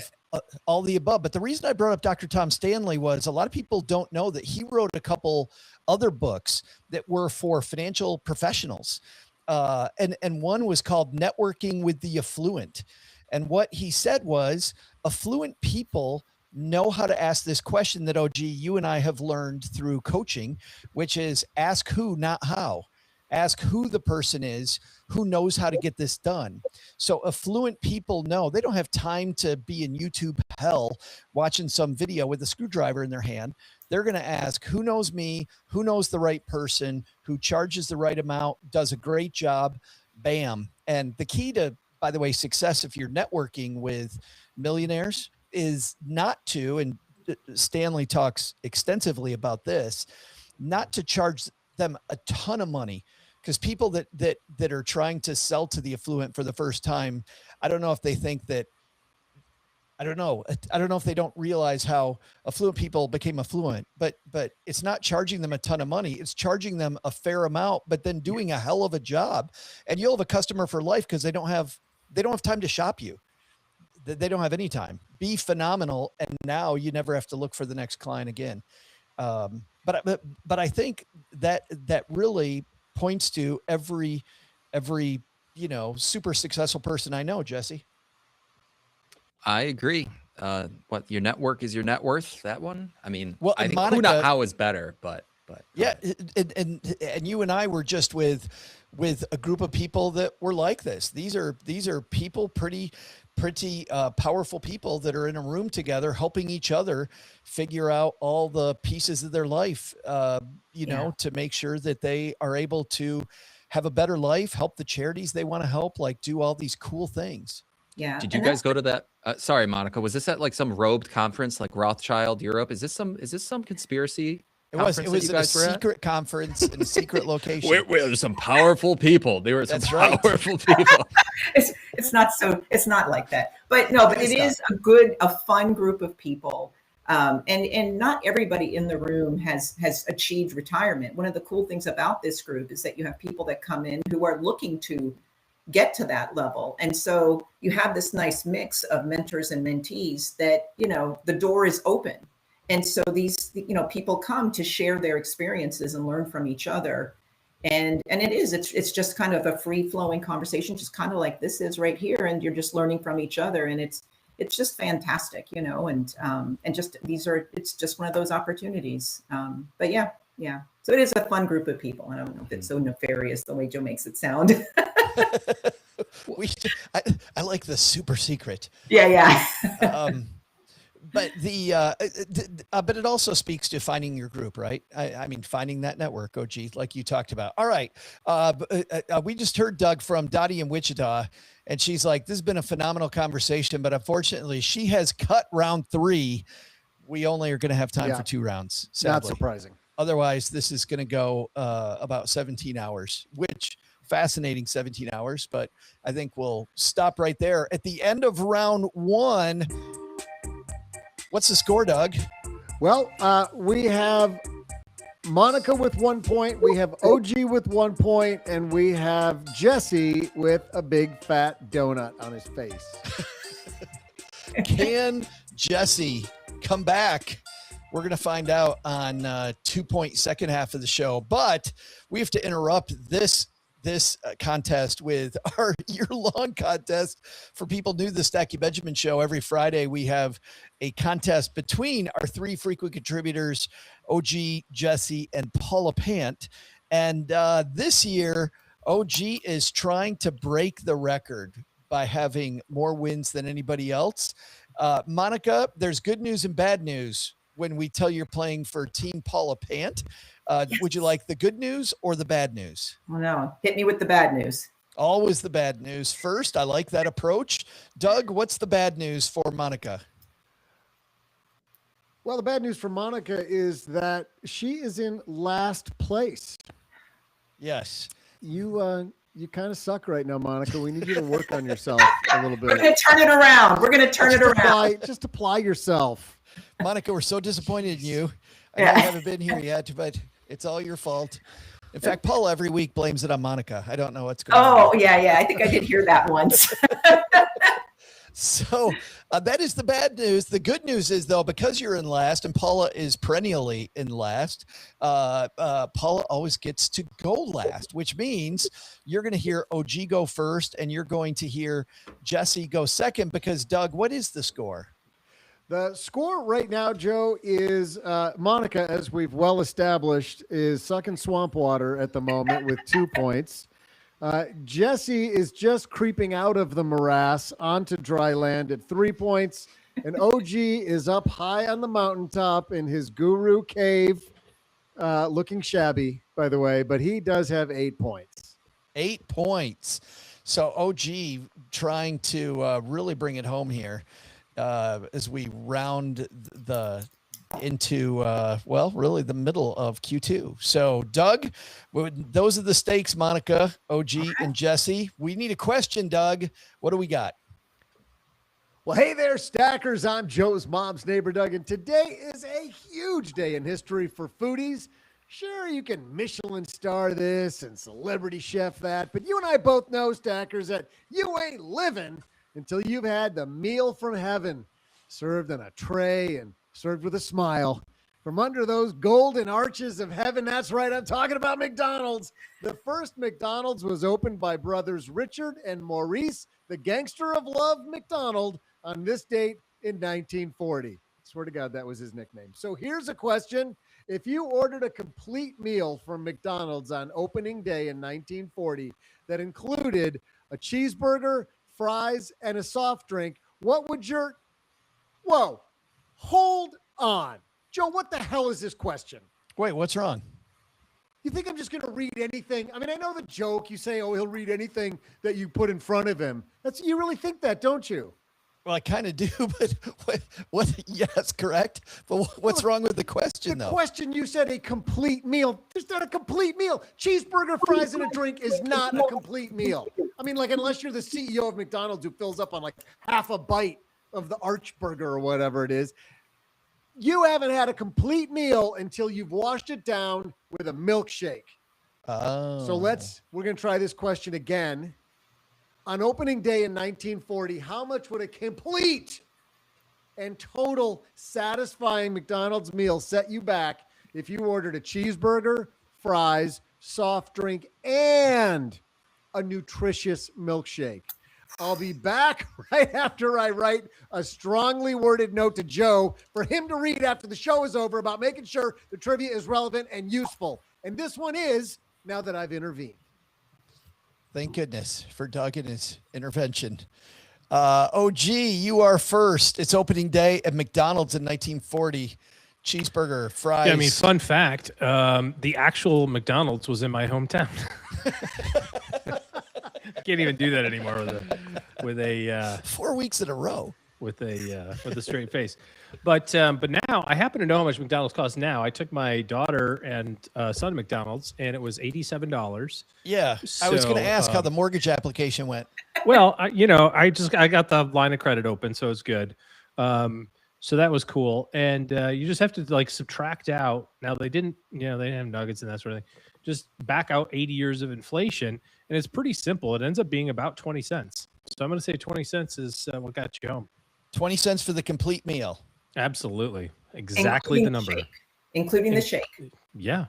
Speaker 2: the above. But the reason I brought up Dr. Tom Stanley was a lot of people don't know that he wrote a couple other books that were for financial professionals. And one was called Networking with the Affluent. And what he said was affluent people know how to ask this question that, OG, you and I have learned through coaching, which is ask who, not how. Ask who the person is who knows how to get this done. So affluent people know they don't have time to be in YouTube hell watching some video with a screwdriver in their hand. They're going to ask who knows me, who knows the right person, who charges the right amount, does a great job, bam. And the key to, by the way, success if you're networking with millionaires is not to, and Stanley talks extensively about this, not to charge them a ton of money. Because people that are trying to sell to the affluent for the first time, I don't know if they think that, I don't know if they don't realize how affluent people became affluent, but it's not charging them a ton of money. It's charging them a fair amount, but then doing a hell of a job, and you'll have a customer for life because they don't have time to shop you. They don't have any time. Be phenomenal, and now you never have to look for the next client again. But I think that really points to every super successful person I know, Jesse.
Speaker 4: I agree. What your network is your net worth. That one. I mean,
Speaker 2: well,
Speaker 4: I think
Speaker 2: Monica,
Speaker 4: who not how is better, but
Speaker 2: yeah. And you and I were just with a group of people that were like this. These are people, pretty powerful people that are in a room together, helping each other figure out all the pieces of their life, to make sure that they are able to have a better life, help the charities they want to help, like do all these cool things.
Speaker 5: Yeah.
Speaker 4: Did you guys go to that? Sorry, Monica. Was this at like some robed conference, like Rothschild Europe? Is this some conspiracy?
Speaker 2: It was
Speaker 4: conference that
Speaker 2: a
Speaker 4: you guys were at?
Speaker 2: secret conference in a secret location.
Speaker 4: Where there's some powerful people. There were some
Speaker 2: That's right.
Speaker 4: powerful people.
Speaker 5: It's not like that, but no, but it is a fun group of people. And not everybody in the room has achieved retirement. One of the cool things about this group is that you have people that come in who are looking to get to that level. And so you have this nice mix of mentors and mentees that, the door is open. And so these, people come to share their experiences and learn from each other. And it's just kind of a free flowing conversation, just kind of like this is right here. And you're just learning from each other. And it's just fantastic, and it's just one of those opportunities. But yeah. So it is a fun group of people. I don't know if it's so nefarious the way Joe makes it sound.
Speaker 2: I like the super secret.
Speaker 5: Yeah.
Speaker 2: But but it also speaks to finding your group, right? I mean, finding that network, OG, like you talked about. All right. We just heard Doug from Dottie in Wichita, and she's like, this has been a phenomenal conversation, but unfortunately she has cut round 3. We only are going to have time for 2 rounds. Sadly.
Speaker 1: Not surprising.
Speaker 2: Otherwise, this is going to go about 17 hours, which fascinating 17 hours, but I think we'll stop right there. At the end of round 1, what's the score, Doug?
Speaker 1: Well, we have Monica with 1 point. We have OG with 1 point, and we have Jesse with a big fat donut on his face.
Speaker 2: Can Jesse come back? We're going to find out on 2 point second half of the show, but we have to interrupt this contest with our year-long contest. For people new to the Stacky Benjamin show, every Friday we have a contest between our 3 frequent contributors, OG, Jesse, and Paula Pant. And this year, OG is trying to break the record by having more wins than anybody else. Monica, there's good news and bad news when we tell you're playing for Team Paula Pant. Yes. Would you like the good news or the bad news?
Speaker 5: Well, no, hit me with the bad news.
Speaker 2: Always the bad news first. I like that approach. Doug, what's the bad news for Monica?
Speaker 1: Well, the bad news for Monica is that she is in last place.
Speaker 2: Yes.
Speaker 1: You kind of suck right now, Monica. We need you to work on yourself a little bit.
Speaker 5: We're going to turn it around.
Speaker 1: Just apply yourself.
Speaker 2: Monica, we're so disappointed in you. I know you haven't been here yet, but it's all your fault. In fact, Paul every week blames it on Monica. I don't know what's going on.
Speaker 5: Oh, yeah. I think I did hear that once.
Speaker 2: So that is the bad news. The good news is, though, because you're in last and Paula is perennially in last, Paula always gets to go last, which means you're going to hear OG go first and you're going to hear Jesse go second because, Doug, what is the score?
Speaker 1: The score right now, Joe, is Monica, as we've well established, is sucking swamp water at the moment with 2 points. Jesse is just creeping out of the morass onto dry land at 3 points. And OG is up high on the mountaintop in his guru cave, looking shabby, by the way, but he does have 8 points.
Speaker 2: 8 points. So OG trying to really bring it home here. As we round into really the middle of Q2. So Doug, those are the stakes, Monica, OG, and Jesse. We need a question, Doug. What do we got?
Speaker 1: Well, hey there, Stackers. I'm Joe's mom's neighbor, Doug, and today is a huge day in history for foodies. Sure, you can Michelin star this and celebrity chef that, but you and I both know, Stackers, that you ain't living until you've had the meal from heaven, served on a tray and served with a smile. From under those golden arches of heaven, that's right, I'm talking about McDonald's. The first McDonald's was opened by brothers Richard and Maurice, the gangster of love McDonald, on this date in 1940. Swear to God, that was his nickname. So here's a question. If you ordered a complete meal from McDonald's on opening day in 1940 that included a cheeseburger, fries, and a soft drink, what would your... Whoa, hold on. Joe, what the hell is this question?
Speaker 2: Wait, what's wrong?
Speaker 1: You think I'm just going to read anything? I mean, I know the joke. You say, oh, he'll read anything that you put in front of him. You really think that, don't you?
Speaker 2: Well, I kind of do, but what? Yes, correct. But what's wrong with the question, though?
Speaker 1: The question, you said a complete meal. There's not a complete meal. Cheeseburger, fries, and a drink is not a complete meal. I mean, like, unless you're the CEO of McDonald's who fills up on like half a bite of the Archburger or whatever it is. You haven't had a complete meal until you've washed it down with a milkshake.
Speaker 2: Oh.
Speaker 1: So we're going to try this question again. On opening day in 1940, how much would a complete and total satisfying McDonald's meal set you back if you ordered a cheeseburger, fries, soft drink, and a nutritious milkshake? I'll be back right after I write a strongly worded note to Joe for him to read after the show is over about making sure the trivia is relevant and useful. And this one is, now that I've intervened.
Speaker 2: Thank goodness for Doug and his intervention. OG, you are first. It's opening day at McDonald's in 1940. Cheeseburger, fries.
Speaker 3: Yeah, I mean, fun fact, the actual McDonald's was in my hometown. Can't even do that anymore with a
Speaker 2: 4 weeks in a row
Speaker 3: with a straight face. But now I happen to know how much McDonald's costs now. I took my daughter and son to McDonald's, and it was $87.
Speaker 2: Yeah,
Speaker 3: so,
Speaker 2: I was going to ask how the mortgage application went.
Speaker 3: Well, I got the line of credit open, so it's good. So that was cool. And you just have to like subtract out. Now they didn't have nuggets and that sort of thing. Just back out 80 years of inflation, and it's pretty simple. It ends up being about 20 cents. So I'm going to say 20 cents is what got you home.
Speaker 2: 20 cents for the complete meal.
Speaker 3: Absolutely. Exactly the number.
Speaker 5: Including the shake.
Speaker 3: Yeah.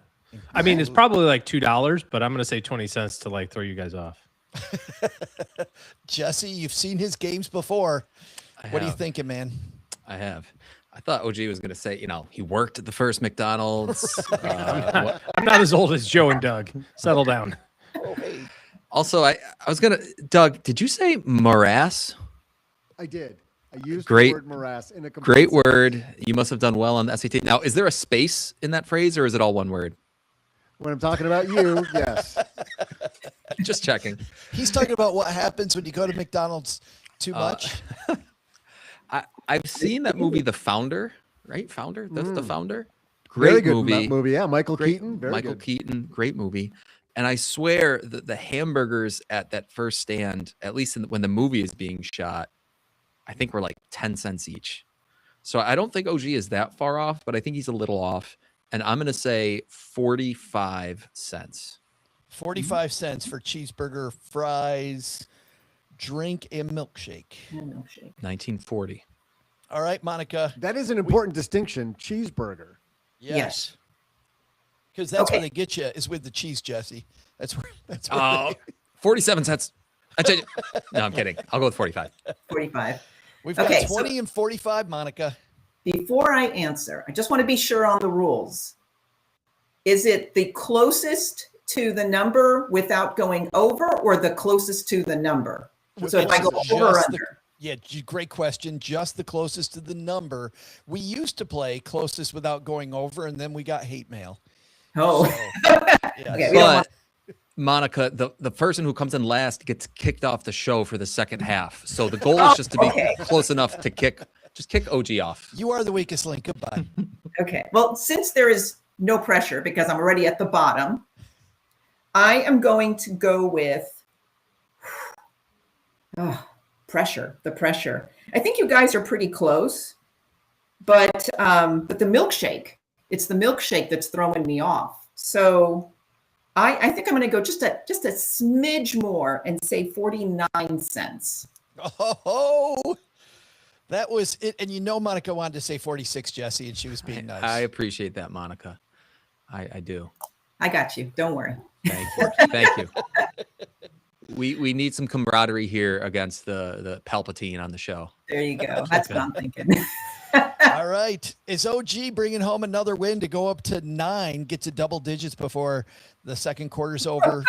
Speaker 3: I mean, it's probably like $2, but I'm going to say 20 cents to like throw you guys off.
Speaker 2: Jesse, you've seen his games before. What are you thinking, man?
Speaker 4: I have. I thought OG was going to say, he worked at the first McDonald's.
Speaker 3: I'm not as old as Joe and Doug. Settle down.
Speaker 4: Also, I was going to, Doug, did you say morass?
Speaker 1: I did. I used
Speaker 4: the
Speaker 1: word morass in a
Speaker 4: great word. You must have done well on the SAT. Now, is there a space in that phrase, or is it all one word?
Speaker 1: When I'm talking about you, yes.
Speaker 4: Just checking.
Speaker 2: He's talking about what happens when you go to McDonald's too much.
Speaker 4: I've seen that movie, The Founder, right? Founder? The Founder?
Speaker 1: Very good movie. Yeah, Michael Keaton.
Speaker 4: Michael Keaton, great movie. And I swear the hamburgers at that first stand, at least when the movie is being shot, I think were like 10 cents each. So I don't think OG is that far off, but I think he's a little off. And I'm going to say 45 cents.
Speaker 2: 45 cents for cheeseburger, fries, drink, and milkshake.
Speaker 4: 1940.
Speaker 2: All right, Monica.
Speaker 1: That is an important distinction. Cheeseburger.
Speaker 2: Yes. Because that's where they get you is with the cheese, Jesse. That's where
Speaker 4: 47 cents. No, I'm kidding. I'll go with 45.
Speaker 5: 45.
Speaker 2: We've got 20 and 45, Monica.
Speaker 5: Before I answer, I just want to be sure on the rules. Is it the closest to the number without going over, or the closest to the number? So if I go over or under?
Speaker 2: Yeah, great question. Just the closest to the number. We used to play closest without going over, and then we got hate mail.
Speaker 5: Oh.
Speaker 2: So,
Speaker 5: Okay,
Speaker 4: but Monica, the person who comes in last gets kicked off the show for the second half. So the goal is just to be close enough to kick OG off.
Speaker 2: You are the weakest link. Goodbye.
Speaker 5: Okay. Well, since there is no pressure because I'm already at the bottom, I am going to go with pressure. The pressure. I think you guys are pretty close, but the milkshake. It's the milkshake that's throwing me off. So I think I'm going to go just a smidge more and say 49 cents.
Speaker 2: Oh, that was it. And Monica wanted to say 46, Jesse, and she was being nice.
Speaker 4: I appreciate that, Monica. I do.
Speaker 5: I got you. Don't worry.
Speaker 4: Thank you. Thank you. We need some camaraderie here against the Palpatine on the show.
Speaker 5: There you go. That's what I'm thinking.
Speaker 2: All right. Is OG bringing home another win to go up to 9, get to double digits before the second quarter's over?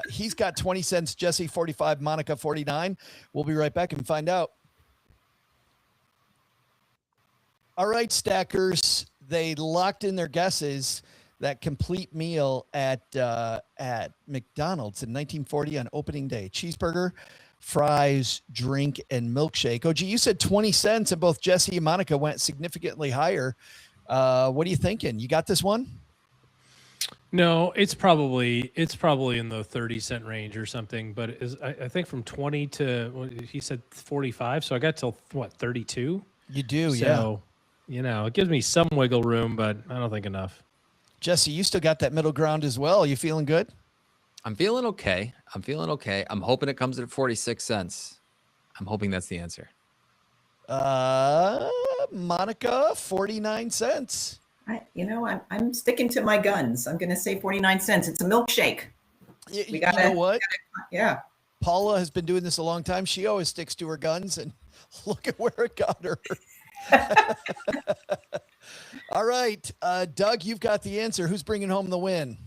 Speaker 2: He's got 20 cents, Jesse 45, Monica 49. We'll be right back and find out. All right, stackers. They locked in their guesses. that complete meal at McDonald's in 1940 on opening day. Cheeseburger, fries, drink, and milkshake. OG, you said 20 cents, and both Jesse and Monica went significantly higher. What are you thinking? You got this one?
Speaker 3: No, it's probably in the 30-cent range or something. But I think from 20 to, well, he said 45, so I got till what, 32?
Speaker 2: You do,
Speaker 3: so, it gives me some wiggle room, but I don't think enough.
Speaker 2: Jesse, you still got that middle ground as well. You feeling good?
Speaker 4: I'm feeling okay. I'm hoping it comes at 46 cents. I'm hoping that's the answer.
Speaker 2: Monica, 49 cents.
Speaker 5: I'm sticking to my guns. I'm going to say 49 cents. It's a milkshake.
Speaker 2: You know what?
Speaker 5: Yeah.
Speaker 2: Paula has been doing this a long time. She always sticks to her guns, and look at where it got her. All right, Doug, you've got the answer. Who's bringing home the win?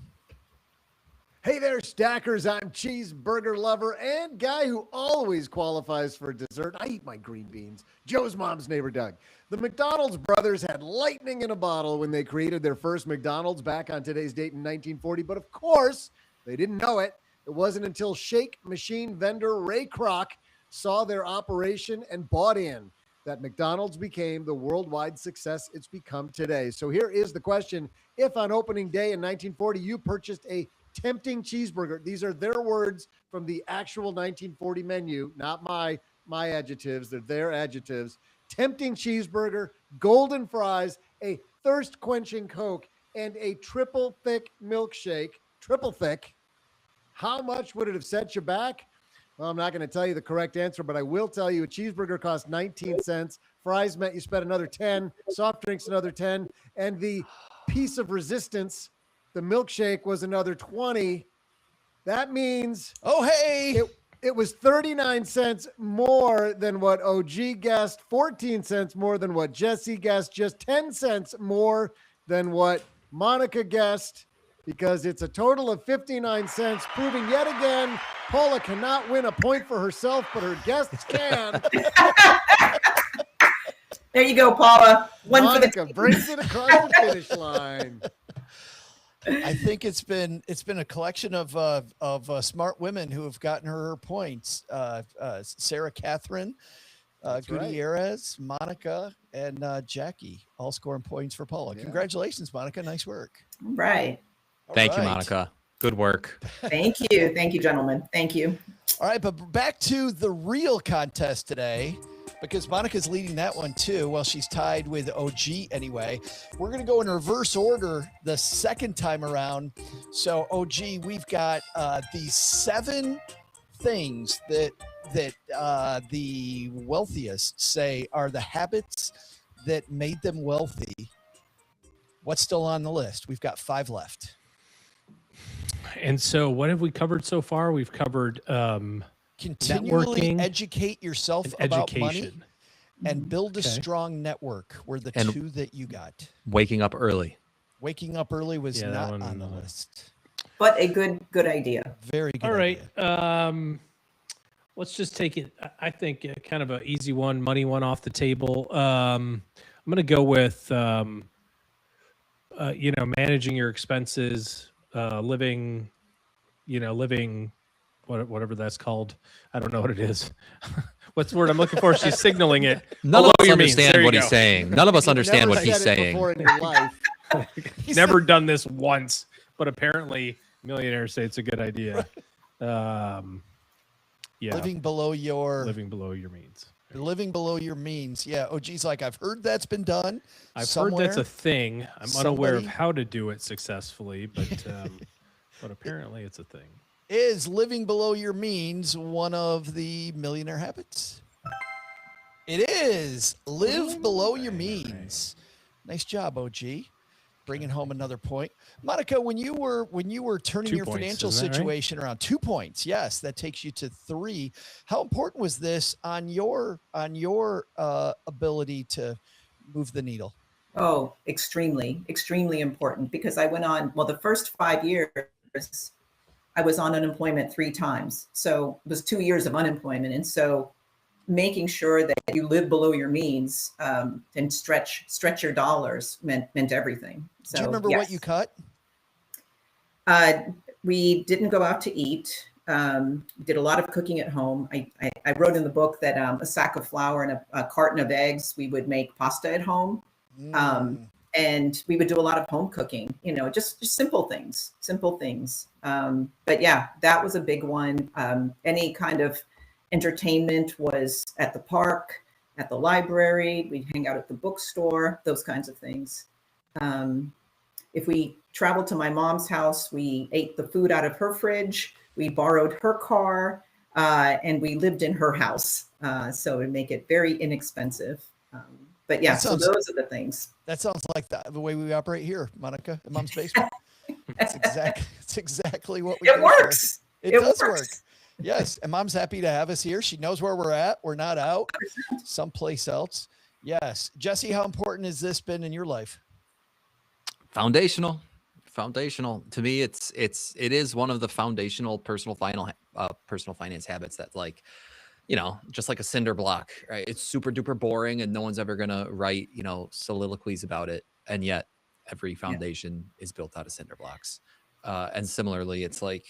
Speaker 1: Hey there, stackers. I'm cheeseburger lover and guy who always qualifies for dessert. I eat my green beans. Joe's mom's neighbor, Doug. The McDonald's brothers had lightning in a bottle when they created their first McDonald's back on today's date in 1940. But of course, they didn't know it. It wasn't until shake machine vendor Ray Kroc saw their operation and bought in that McDonald's became the worldwide success it's become today. So here is the question. If on opening day in 1940, you purchased a tempting cheeseburger, these are their words from the actual 1940 menu, not my adjectives, they're their adjectives. Tempting cheeseburger, golden fries, a thirst-quenching Coke, and a triple thick milkshake, triple thick, how much would it have set you back? Well, I'm not going to tell you the correct answer, but I will tell you a cheeseburger cost 19 cents. Fries meant you spent another 10, soft drinks another 10, and the piece of resistance, the milkshake, was another 20. That means it was 39 cents more than what OG guessed, 14 cents more than what Jesse guessed, just 10 cents more than what Monica guessed, because it's a total of 59 cents, proving yet again Paula cannot win a point for herself, but her guests can.
Speaker 5: There you go, Paula.
Speaker 1: Monica brings it across the finish line.
Speaker 2: I think it's been a collection of smart women who have gotten her points. Sarah Catherine, Gutierrez, right. Monica, and Jackie all scoring points for Paula. Yeah. Congratulations, Monica. Nice work.
Speaker 5: Right.
Speaker 4: Thank you, Monica. Good work.
Speaker 5: Thank you. Thank you, gentlemen. Thank you.
Speaker 2: All right, but back to the real contest today, because Monica's leading that one too. Well, she's tied with OG anyway. We're going to go in reverse order the second time around. So OG, we've got these 7 things that the wealthiest say are the habits that made them wealthy. What's still on the list? We've got 5 left.
Speaker 3: And so what have we covered so far? We've covered
Speaker 2: continually educate yourself about money and build a
Speaker 3: Okay.
Speaker 2: strong network were the 2 that you got.
Speaker 4: Waking up early.
Speaker 2: Waking up early was not on the list.
Speaker 5: But a good idea.
Speaker 2: Very good.
Speaker 3: All right.
Speaker 2: idea.
Speaker 3: Let's just take it. I think kind of an easy one, money one off the table. I'm going to go with, managing your expenses, living, whatever that's called. I don't know what it is. What's the word I'm looking for? She's signaling it.
Speaker 4: None of us understand what he's saying. None of us understand what he's saying.
Speaker 1: In your life.
Speaker 3: Never done this once, but apparently millionaires say it's a good idea.
Speaker 2: Living below your
Speaker 3: means.
Speaker 2: Living below your means. Yeah. OG's like, I've heard that's been done.
Speaker 3: I've heard that's a thing. I'm unaware of how to do it successfully, but apparently it's a thing.
Speaker 2: Is living below your means one of the millionaire habits? It is. Live below your means. Nice job, OG. Bringing home another point. Monica, when you were turning your financial situation around, 2 points. Yes, that takes you to 3. How important was this on your ability to move the needle?
Speaker 5: Oh, extremely, extremely important, because I went on, the first 5 years, I was on unemployment 3 times. So it was 2 years of unemployment. And so making sure that you live below your means and stretch your dollars meant everything. So,
Speaker 2: do you remember what you cut?
Speaker 5: We didn't go out to eat. Did a lot of cooking at home. I wrote in the book that a sack of flour and a carton of eggs, we would make pasta at home. And we would do a lot of home cooking, just simple things. But yeah, that was a big one. Any kind of entertainment was at the park, at the library. We'd hang out at the bookstore, those kinds of things. If we traveled to my mom's house, we ate the food out of her fridge. We borrowed her car, and we lived in her house. So to make it very inexpensive. But yeah, so those are the things.
Speaker 2: That sounds like the way we operate here, Monica, in Mom's basement. It's exactly what we do.
Speaker 5: It works.
Speaker 2: It does work. Yes. And Mom's happy to have us here. She knows where we're at. We're not out someplace else. Yes. Jesse, how important has this been in your life?
Speaker 4: Foundational to me. It is one of the foundational personal finance habits that, like, just like a cinder block, right? It's super duper boring and no one's ever going to write, soliloquies about it. And yet every foundation is built out of cinder blocks. And similarly, it's like,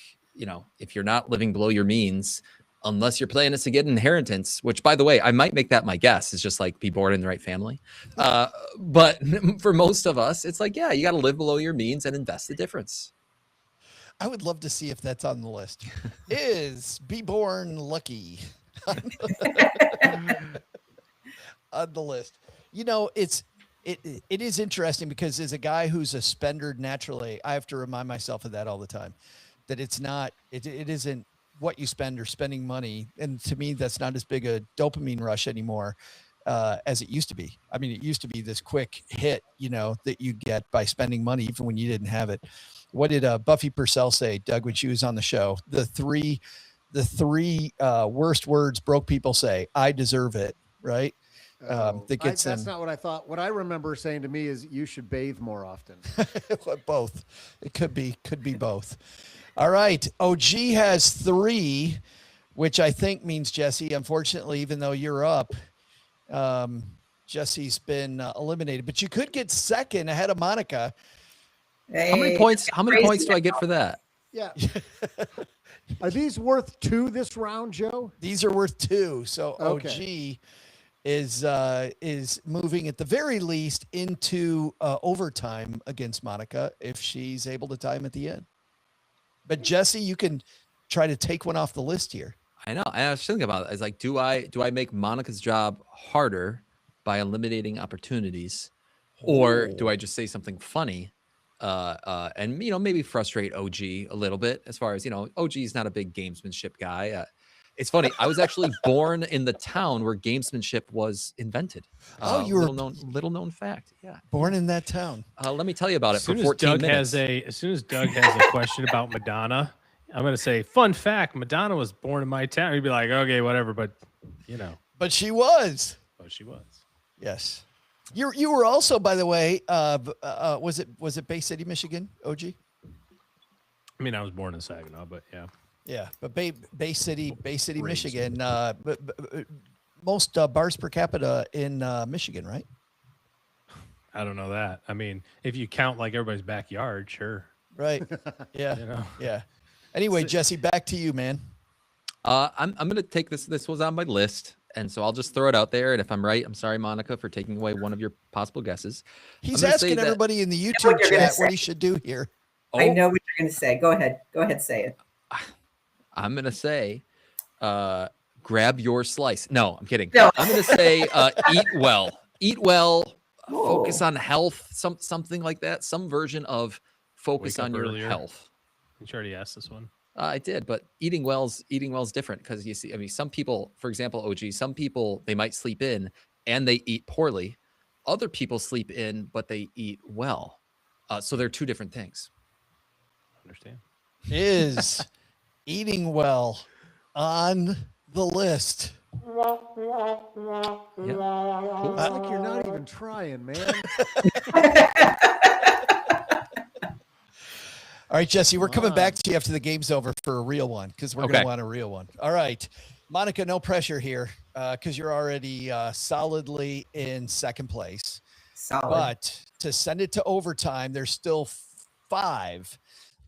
Speaker 4: if you're not living below your means, unless you're planning to get an inheritance, which, by the way, I might make that my guess, is just like be born in the right family. But for most of us, it's like, yeah, you got to live below your means and invest the difference.
Speaker 2: I would love to see if that's on the list. Is be born lucky on the list. It is interesting because as a guy who's a spender naturally, I have to remind myself of that all the time, that it isn't what you spend or spending money. And to me, that's not as big a dopamine rush anymore as it used to be. I mean, it used to be this quick hit, that you get by spending money, even when you didn't have it. What did Buffy Purcell say, Doug, when she was on the show? The three worst words broke people say: I deserve it, right? That's
Speaker 1: not what I thought. What I remember saying to me is, you should bathe more often.
Speaker 2: Both. It could be both. All right. OG has 3, which I think means Jesse. Unfortunately, even though you're up, Jesse's been eliminated, but you could get second ahead of Monica.
Speaker 5: Hey,
Speaker 4: how many points do I get for that?
Speaker 1: Yeah. Are these worth 2 this round, Joe?
Speaker 2: These are worth 2. So
Speaker 1: okay.
Speaker 2: OG is moving at the very least into overtime against Monica if she's able to tie him at the end. But Jesse, you can try to take one off the list here.
Speaker 4: I know. I was thinking about it. It's like, do I make Monica's job harder by eliminating opportunities, or do I just say something funny and maybe frustrate OG a little bit? As far as OG is not a big gamesmanship guy. It's funny. I was actually born in the town where gamesmanship was invented.
Speaker 2: You were
Speaker 4: little known fact. Yeah,
Speaker 2: born in that town.
Speaker 4: Let me tell you about it for 14 minutes.
Speaker 3: As soon as Doug has a question about Madonna, I'm going to say, fun fact: Madonna was born in my town. He'd be like, okay, whatever, but
Speaker 2: But she was.
Speaker 3: Oh, she was.
Speaker 2: Yes. You were also, by the way, was it Bay City, Michigan, OG?
Speaker 3: I mean, I was born in Saginaw, but yeah.
Speaker 2: Yeah, but Bay City, Michigan. But most bars per capita in Michigan, right?
Speaker 3: I don't know that. I mean, if you count like everybody's backyard, sure.
Speaker 2: Right. Yeah. Yeah. Anyway, Jesse, back to you, man.
Speaker 4: I'm gonna take this. This was on my list, and so I'll just throw it out there. And if I'm right, I'm sorry, Monica, for taking away one of your possible guesses.
Speaker 2: He's asking everybody in the YouTube chat what he should do here.
Speaker 5: I know what you're going to say. Go ahead, say it.
Speaker 4: I'm going to say, grab your slice. No, I'm kidding.
Speaker 5: No.
Speaker 4: I'm going to say, eat well, focus on health, something like that. Some version of focus on your health.
Speaker 3: You already asked this one.
Speaker 4: I did, but eating well's different because you see, I mean, some people, for example, OG, some people, they might sleep in and they eat poorly. Other people sleep in, but they eat well. So they're 2 different things.
Speaker 3: Understand.
Speaker 2: Is eating well on the list?
Speaker 4: Yeah.
Speaker 1: Cool. It's like you're not even trying, man.
Speaker 2: All right, Jesse, we're coming back to you after the game's over for a real one because we're going to want a real one. All right. Monica, no pressure here because you're already solidly in second place.
Speaker 5: Solid.
Speaker 2: But to send it to overtime, there's still 5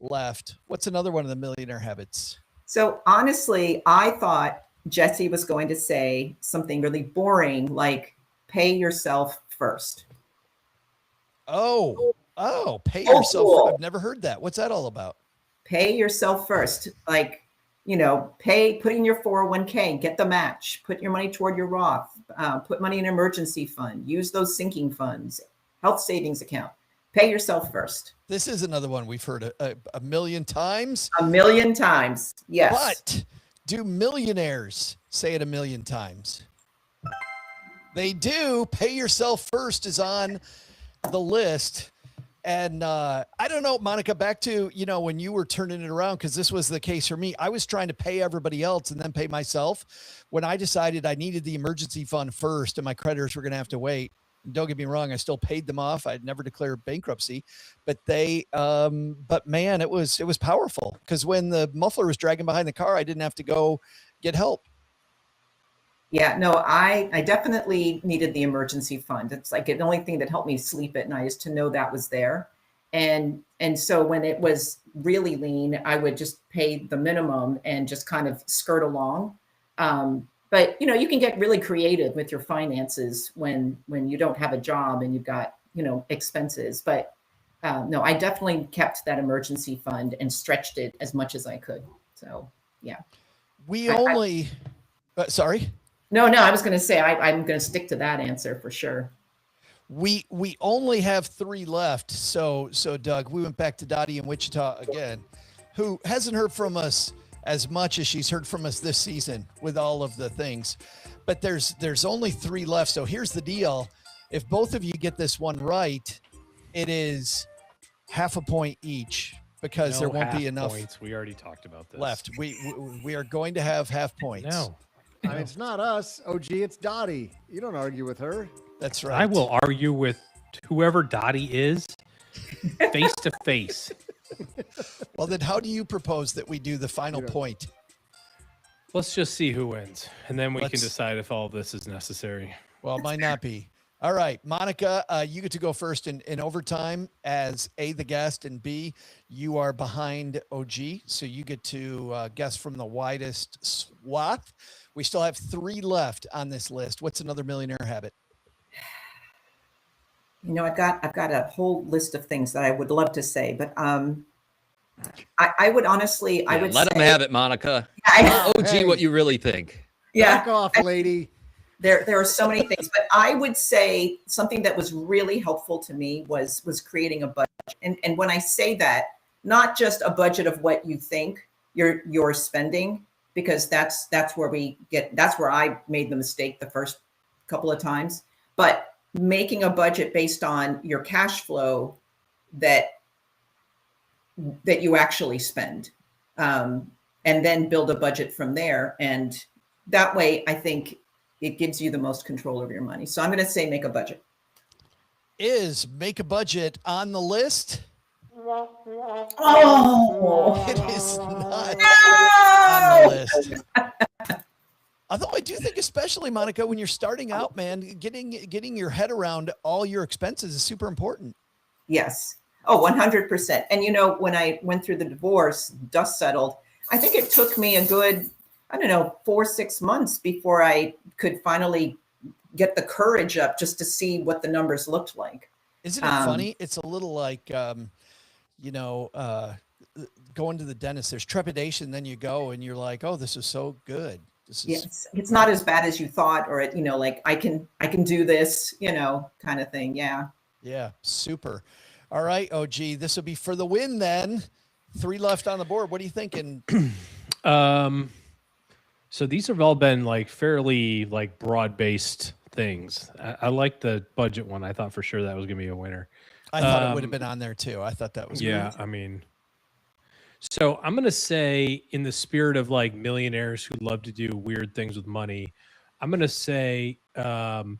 Speaker 2: left. What's another one of the millionaire habits?
Speaker 5: So honestly, I thought Jesse was going to say something really boring like pay yourself first.
Speaker 2: Oh, pay
Speaker 5: Old
Speaker 2: yourself.
Speaker 5: school.
Speaker 2: I've never heard that. What's that all about?
Speaker 5: Pay yourself first. Like, put in your 401k, get the match, put your money toward your Roth, put money in an emergency fund, use those sinking funds, health savings account. Pay yourself first.
Speaker 2: This is another one we've heard a million times.
Speaker 5: A million times. Yes.
Speaker 2: But do millionaires say it a million times? They do. Pay yourself first is on the list. And I don't know, Monica, back to, when you were turning it around, because this was the case for me. I was trying to pay everybody else and then pay myself when I decided I needed the emergency fund first and my creditors were going to have to wait. Don't get me wrong, I still paid them off. I'd never declared bankruptcy, but but man, it was powerful, because when the muffler was dragging behind the car, I didn't have to go get help.
Speaker 5: Yeah, no, I definitely needed the emergency fund. It's like the only thing that helped me sleep at night is to know that was there. And so when it was really lean, I would just pay the minimum and just kind of skirt along. But you can get really creative with your finances when you don't have a job and you've got expenses. But no, I definitely kept that emergency fund and stretched it as much as I could. So yeah,
Speaker 2: sorry.
Speaker 5: No, I was going to say I'm going to stick to that answer for sure.
Speaker 2: We only have 3 left. So Doug, we went back to Dottie in Wichita again, who hasn't heard from us as much as she's heard from us this season with all of the things. But there's only 3 left. So here's the deal. If both of you get this one right, it is half a point each, because there won't be enough
Speaker 3: points. We already talked about this.
Speaker 2: Left. We are going to have half points.
Speaker 3: No.
Speaker 1: It's not us, OG. It's Dottie. You don't argue with her.
Speaker 2: That's right.
Speaker 3: I will argue with whoever Dottie is face to face.
Speaker 2: Well, then how do you propose that we do the final point?
Speaker 3: Let's just see who wins, and then we can decide if all this is necessary.
Speaker 2: Well, it might not be. All right, Monica, you get to go first in overtime as A, the guest, and B, you are behind OG, so you get to guess from the widest swath. We still have 3 left on this list. What's another millionaire habit?
Speaker 5: I've got a whole list of things that I would love to say, but I would honestly, I would
Speaker 4: let
Speaker 5: say,
Speaker 4: them have it, Monica. OG,
Speaker 1: Hey.
Speaker 4: what you really think?
Speaker 5: Yeah,
Speaker 1: Back off, lady.
Speaker 5: there are so many things, but I would say something that was really helpful to me was creating a budget. And when I say that, not just a budget of what you think you're spending, because that's where I made the mistake the first couple of times, but making a budget based on your cash flow that you actually spend, and then build a budget from there. And that way, I think it gives you the most control over your money. So I'm going to say make a budget.
Speaker 2: Is make a budget on the list?
Speaker 5: Oh,
Speaker 2: It is not
Speaker 5: no!
Speaker 2: on the list. Although I do think, especially Monica, when you're starting out, man, getting your head around all your expenses is super important.
Speaker 5: Yes. Oh, 100%. And when I went through the divorce, dust settled, I think it took me a good, 4-6 months before I could finally get the courage up just to see what the numbers looked like.
Speaker 2: Isn't it funny? It's a little like, going to the dentist. There's trepidation, then you go and you're like, oh, this is so good.
Speaker 5: Yes, it's not as bad as you thought, or like I can do this, kind of thing. Yeah.
Speaker 2: Yeah, super. All right, OG, this will be for the win then. 3 left on the board. What are you thinking?
Speaker 3: So these have all been like fairly like broad-based things. I like the budget one. I thought for sure that was gonna be a winner.
Speaker 2: I thought it would have been on there too. I thought that was
Speaker 3: great. I mean, so I'm going to say, in the spirit of like millionaires who love to do weird things with money, I'm going to say what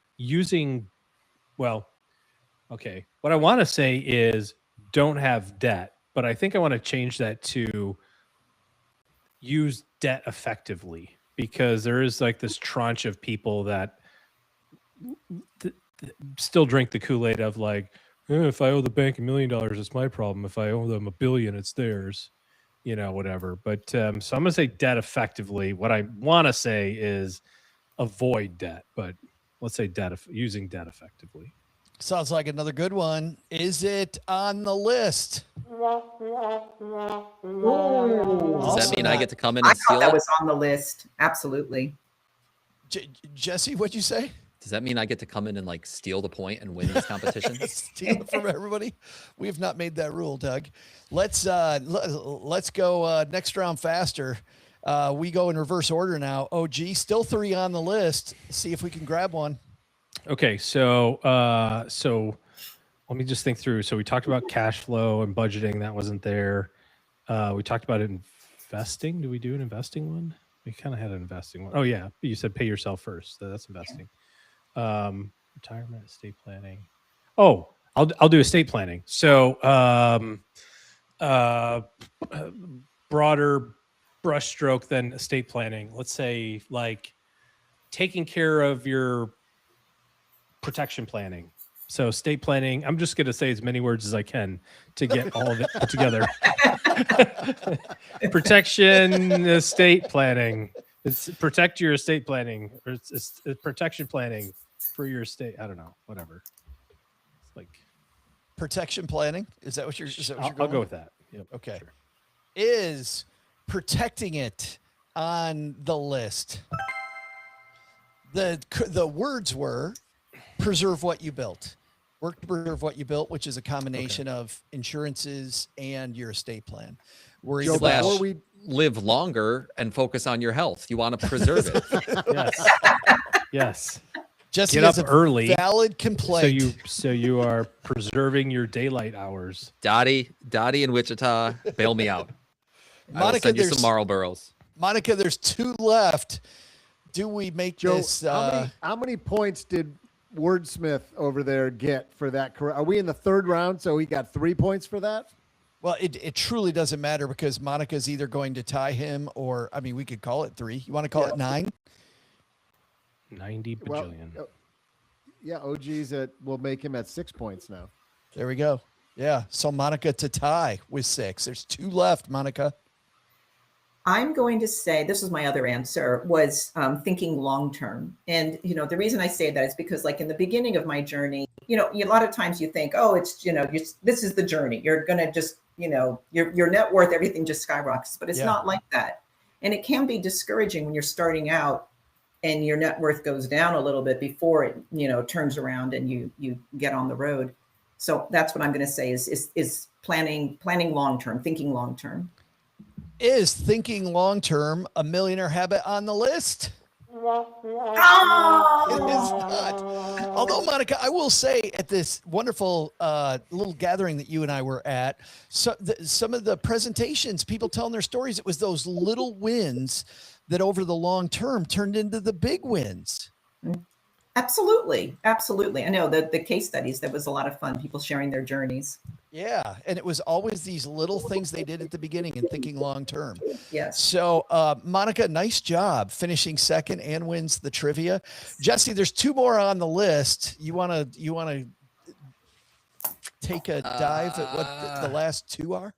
Speaker 3: I want to say is don't have debt, but I think I want to change that to use debt effectively, because there is like this tranche of people that still drink the Kool-Aid of like, if I owe the bank $1 million, it's my problem. If I owe them $1 billion, it's theirs. Whatever. But so I'm going to say debt effectively. What I want to say is avoid debt, but let's say using debt effectively.
Speaker 2: Sounds like another good one. Is it on the list?
Speaker 4: Does that mean I get to come in
Speaker 5: I
Speaker 4: and
Speaker 5: thought
Speaker 4: steal
Speaker 5: that
Speaker 4: it?
Speaker 5: was on the list. Absolutely.
Speaker 2: Jesse, what'd you say?
Speaker 4: Does that mean I get to come in and like steal the point and win this competition?
Speaker 2: Steal it from everybody? We have not made that rule, Doug. Let's go next round faster. We go in reverse order now. OG, still 3 on the list. See if we can grab one.
Speaker 3: Okay, so let me just think through. So we talked about cash flow and budgeting. That wasn't there. We talked about investing. Do we do an investing one? We kind of had an investing one. Oh yeah, you said pay yourself first. So that's investing. Retirement, estate planning. Oh, I'll do estate planning. So broader brushstroke than estate planning. Let's say like taking care of your protection planning. So estate planning, I'm just going to say as many words as I can to get all of it put together. Protection, estate planning. It's protect your estate planning, or it's protection planning for your estate. I don't know, whatever. It's like
Speaker 2: protection planning. Is that what you're?
Speaker 3: I'll go with that. Yep.
Speaker 2: Okay.
Speaker 3: Sure.
Speaker 2: Is protecting it on the list? The words were preserve what you built. Work to preserve what you built, which is a combination of insurances and your estate plan.
Speaker 1: Joe, before we
Speaker 4: live longer and focus on your health, you want to preserve it.
Speaker 3: Yes. Yes.
Speaker 2: Jesse
Speaker 3: get up early.
Speaker 2: Valid complaint.
Speaker 3: So you are preserving your daylight hours.
Speaker 4: Dottie in Wichita, bail me out.
Speaker 2: Monica,
Speaker 4: I will send you some Marlboros.
Speaker 2: Monica, there's 2 left. Do we make
Speaker 1: Joe,
Speaker 2: this?
Speaker 1: How many points did Wordsmith over there get for that? Are we in the 3rd round? So he got 3 points for that?
Speaker 2: Well, it truly doesn't matter because Monica's either going to tie him or, I mean, we could call it 3. You want to call it 9?
Speaker 3: 90 bajillion.
Speaker 1: Well, yeah, OG's will make him at 6 points now.
Speaker 2: There we go. Yeah. So Monica to tie with 6. There's 2 left, Monica.
Speaker 5: I'm going to say, this was my other answer, was thinking long-term. And, the reason I say that is because like in the beginning of my journey, a lot of times you think, oh, it's, this is the journey. You're going to just, your net worth, everything just skyrockets, but it's not like that. And it can be discouraging when you're starting out and your net worth goes down a little bit before it, turns around and you get on the road. So that's what I'm going to say is planning long-term, thinking long-term.
Speaker 2: Is thinking long-term a millionaire habit on the list?
Speaker 5: Oh!
Speaker 2: It is not. Although, Monica, I will say at this wonderful little gathering that you and I were at, some of the presentations, people telling their stories, it was those little wins that over the long term turned into the big wins.
Speaker 5: Absolutely. Absolutely. I know the case studies, that was a lot of fun, people sharing their journeys.
Speaker 2: Yeah. And it was always these little things they did at the beginning and thinking long term.
Speaker 5: Yes.
Speaker 2: So, Monica, nice job finishing 2nd and wins the trivia. Jesse, there's 2 more on the list. You want to take a dive at what the last 2 are?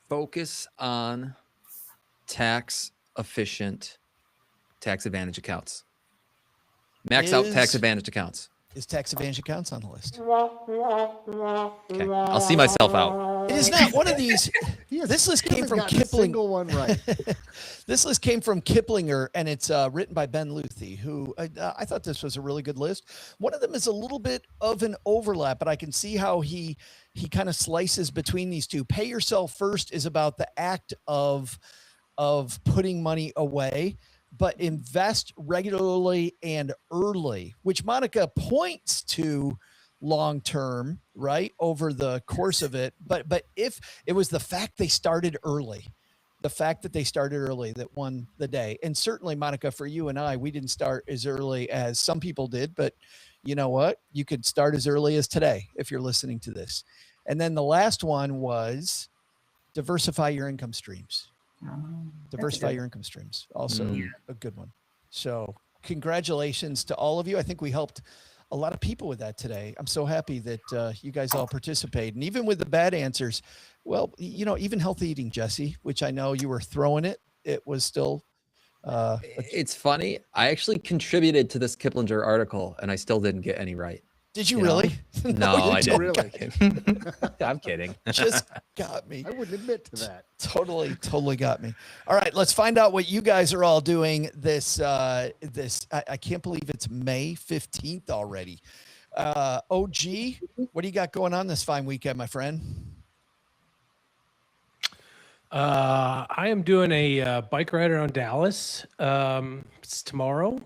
Speaker 4: Focus on tax efficient tax advantage accounts. Max out tax advantage accounts.
Speaker 2: Is tax advantage accounts on the list?
Speaker 4: Okay, I'll see myself out.
Speaker 2: It is not one of these. This list came from Kipling.
Speaker 1: One right.
Speaker 2: This list came from Kiplinger, and it's written by Ben Luthi, who I thought this was a really good list. One of them is a little bit of an overlap, but I can see how he kind of slices between these 2. Pay yourself first is about the act of putting money away, but invest regularly and early, which Monica points to long-term, right, over the course of it. But if it was the fact they started early, that won the day. And certainly, Monica, for you and I, we didn't start as early as some people did, but you know what? You could start as early as today if you're listening to this. And then the last one was diversify your income streams. Diversify your income streams. Also a good one. So congratulations to all of you. I think we helped a lot of people with that today. I'm so happy that you guys all participate. And even with the bad answers, well, even healthy eating, Jesse, which I know you were throwing it was still.
Speaker 4: It's funny. I actually contributed to this Kiplinger article and I still didn't get any right.
Speaker 2: Did you really?
Speaker 4: No, I didn't.
Speaker 1: Really?
Speaker 4: I'm kidding.
Speaker 2: Just got me.
Speaker 1: I wouldn't admit to that.
Speaker 2: Totally got me. All right, let's find out what you guys are all doing this. I can't believe it's May 15th already. OG, what do you got going on this fine weekend, my friend?
Speaker 3: I am doing a bike ride around Dallas. It's tomorrow.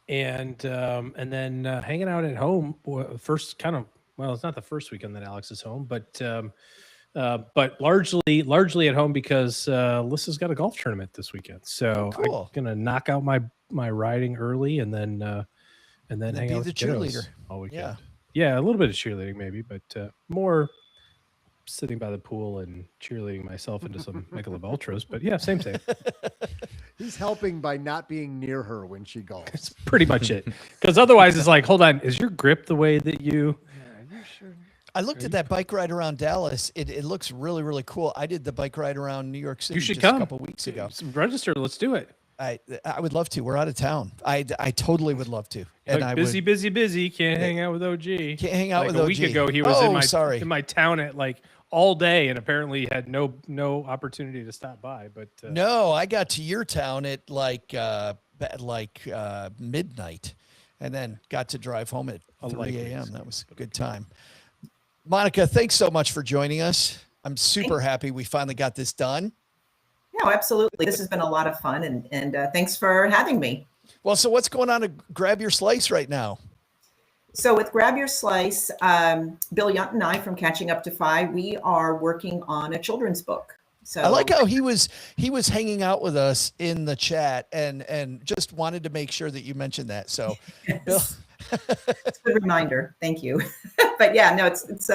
Speaker 3: And then hanging out at home first it's not the first weekend that Alex is home, but largely at home because Lissa's got a golf tournament this weekend. So
Speaker 2: cool.
Speaker 3: I'm going to knock out my riding early and then hang out with the cheerleader all weekend. Yeah, a little bit of cheerleading maybe, but more sitting by the pool and cheerleading myself into some Michelob Ultras. But yeah, same.
Speaker 1: He's helping by not being near her when she golfs.
Speaker 3: That's pretty much it. Because otherwise it's like, hold on, is your grip the way that you...
Speaker 1: Yeah, you're sure.
Speaker 2: I looked at that bike ride around Dallas. It looks really, really cool. I did the bike ride around New York City
Speaker 3: just
Speaker 2: a couple weeks ago.
Speaker 3: Register, let's do it.
Speaker 2: I would love to. We're out of town. I totally would love to. And
Speaker 3: like busy. Can't hang out with OG.
Speaker 2: Can't hang out with OG.
Speaker 3: A week ago, he was in my town at all day, and apparently had no opportunity to stop by. But
Speaker 2: no, I got to your town at midnight, and then got to drive home at 3 a.m. That was a good time. Monica, thanks so much for joining us. I'm super happy we finally got this done.
Speaker 5: No, absolutely. This has been a lot of fun, and thanks for having me.
Speaker 2: Well, so what's going on at Grab Your Slice right now?
Speaker 5: So with Grab Your Slice, Bill Yunt and I from Catching Up to Fi, we are working on a children's book. So
Speaker 2: I like how he was hanging out with us in the chat and just wanted to make sure that you mentioned that. So
Speaker 5: yes.
Speaker 2: Bill.
Speaker 5: It's a good reminder. Thank you. But yeah, no, it's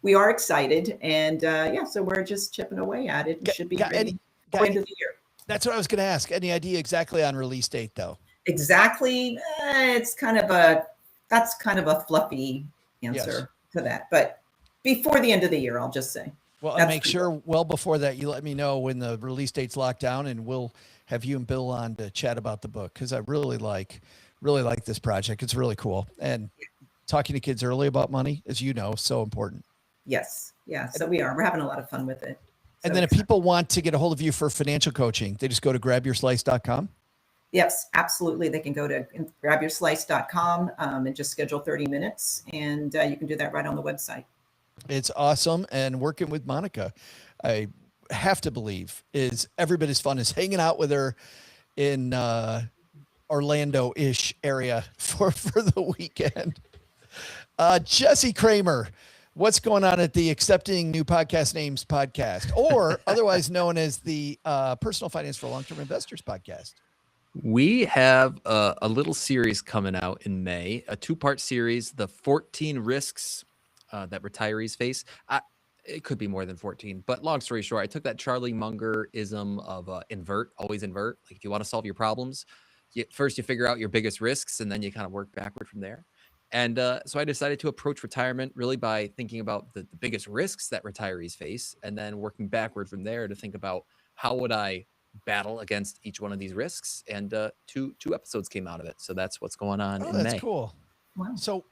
Speaker 5: we are excited, and so we're just chipping away at it. It should be ready by the end of the year.
Speaker 2: That's what I was going to ask. Any idea exactly on release date, though?
Speaker 5: Exactly. It's kind of a fluffy answer to that, but before the end of the year, I'll just say.
Speaker 2: Well, and make sure well before that you let me know when the release date's locked down, and we'll have you and Bill on to chat about the book, because I really like this project. It's really cool, and talking to kids early about money, as you know, so important.
Speaker 5: Yes, yeah. So we're having a lot of fun with it. So
Speaker 2: and then if people want to get a hold of you for financial coaching, they just go to grabyourslice.com.
Speaker 5: Yes, absolutely. They can go to grabyourslice.com and just schedule 30 minutes. And you can do that right on the website.
Speaker 2: It's awesome. And working with Monica, I have to believe, is every bit as fun as hanging out with her in Orlando-ish area for the weekend. Jesse Cramer, what's going on at the Accepting New Podcast Names podcast, or otherwise known as the Personal Finance for Long-Term Investors podcast?
Speaker 4: We have a little series coming out in May, a 2-part series, the 14 risks that retirees face. It could be more than 14, but long story short, I took that Charlie Munger-ism of always invert. Like if you want to solve your problems, first you figure out your biggest risks, and then you kind of work backward from there. And so I decided to approach retirement really by thinking about the biggest risks that retirees face, and then working backward from there to think about how would I battle against each one of these risks. And two episodes came out of it. So that's what's going on in May.
Speaker 2: That's cool. Wow. So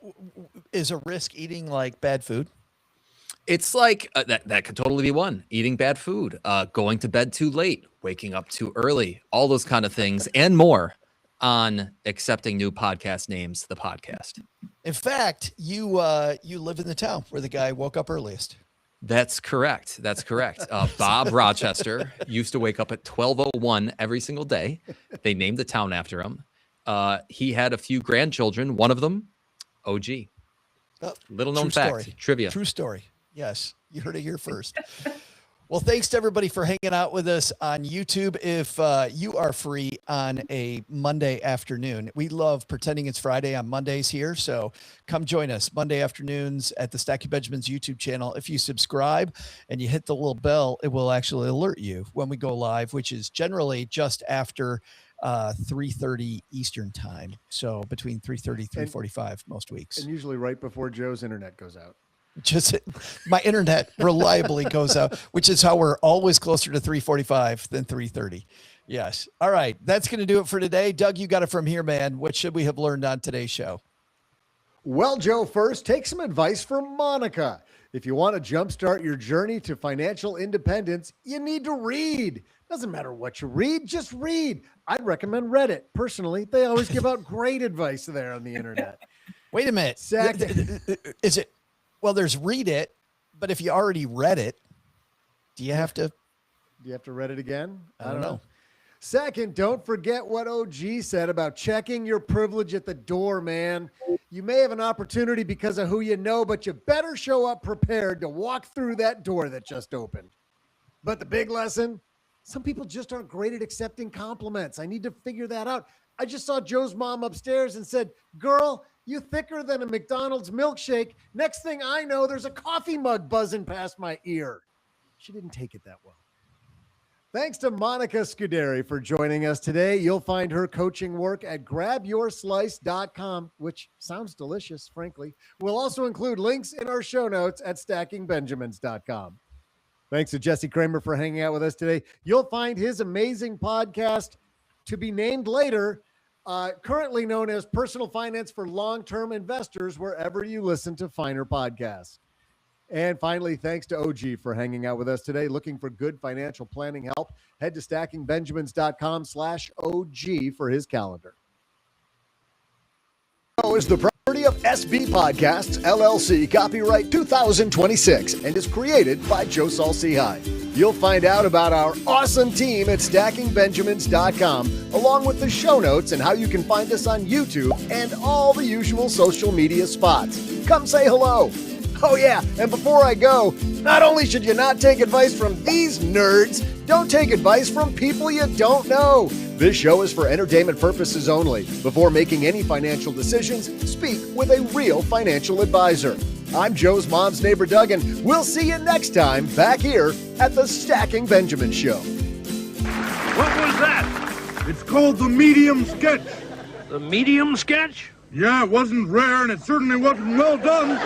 Speaker 2: is a risk eating like bad food?
Speaker 4: It's like that could totally be one. Eating bad food, going to bed too late, waking up too early, all those kind of things and more on Accepting New Podcast Names, the podcast.
Speaker 2: In fact, you live in the town where the guy woke up earliest.
Speaker 4: That's correct. Bob Rochester used to wake up at 12:01 every single day. They named the town after him. He had a few grandchildren. One of them, OG. Little known fact, trivia.
Speaker 2: True story. Yes, you heard it here first. Well, thanks to everybody for hanging out with us on YouTube. If you are free on a Monday afternoon, we love pretending it's Friday on Mondays here. So come join us Monday afternoons at the Stacky Benjamins YouTube channel. If you subscribe and you hit the little bell, it will actually alert you when we go live, which is generally just after 3:30 Eastern time. So between 3:30, 3:45 most weeks.
Speaker 1: And usually right before Joe's internet goes out.
Speaker 2: Just my internet reliably goes out, which is how we're always closer to 3:45 than 3:30. Yes. All right. That's going to do it for today. Doug, you got it from here, man. What should we have learned on today's show?
Speaker 1: Well, Joe, first, take some advice from Monica. If you want to jumpstart your journey to financial independence, you need to read. Doesn't matter what you read, just read. I'd recommend Reddit. Personally, they always give out great advice there on the internet.
Speaker 2: Wait a minute. Is it? Well, there's read it, but if you already read it, do you have to
Speaker 1: read it again?
Speaker 2: I don't know.
Speaker 1: Second, don't forget what OG said about checking your privilege at the door, man. You may have an opportunity because of who you know, but you better show up prepared to walk through that door that just opened. But the big lesson, some people just aren't great at accepting compliments. I need to figure that out. I just saw Joe's mom upstairs and said, "Girl, you thicker than a McDonald's milkshake." Next thing I know, there's a coffee mug buzzing past my ear. She didn't take it that well. Thanks to Monica Scudieri for joining us today. You'll find her coaching work at grabyourslice.com, which sounds delicious, frankly. We'll also include links in our show notes at stackingbenjamins.com. Thanks to Jesse Cramer for hanging out with us today. You'll find his amazing podcast, to be named later, currently known as Personal Finance for Long-Term Investors, wherever you listen to finer podcasts. And finally, thanks to OG for hanging out with us today. Looking for good financial planning help? Head to stackingbenjamins.com/OG for his calendar. Is the property of SB Podcasts, LLC, copyright 2026, and is created by Saul-Sehy. You'll find out about our awesome team at stackingbenjamins.com, along with the show notes and how you can find us on YouTube and all the usual social media spots. Come say hello. Oh yeah, and before I go, not only should you not take advice from these nerds, don't take advice from people you don't know. This show is for entertainment purposes only. Before making any financial decisions, speak with a real financial advisor. I'm Joe's mom's neighbor, Doug, and we'll see you next time back here at the Stacking Benjamin Show.
Speaker 6: What was that? It's called the medium sketch.
Speaker 7: The medium sketch?
Speaker 6: Yeah, it wasn't rare and it certainly wasn't well done.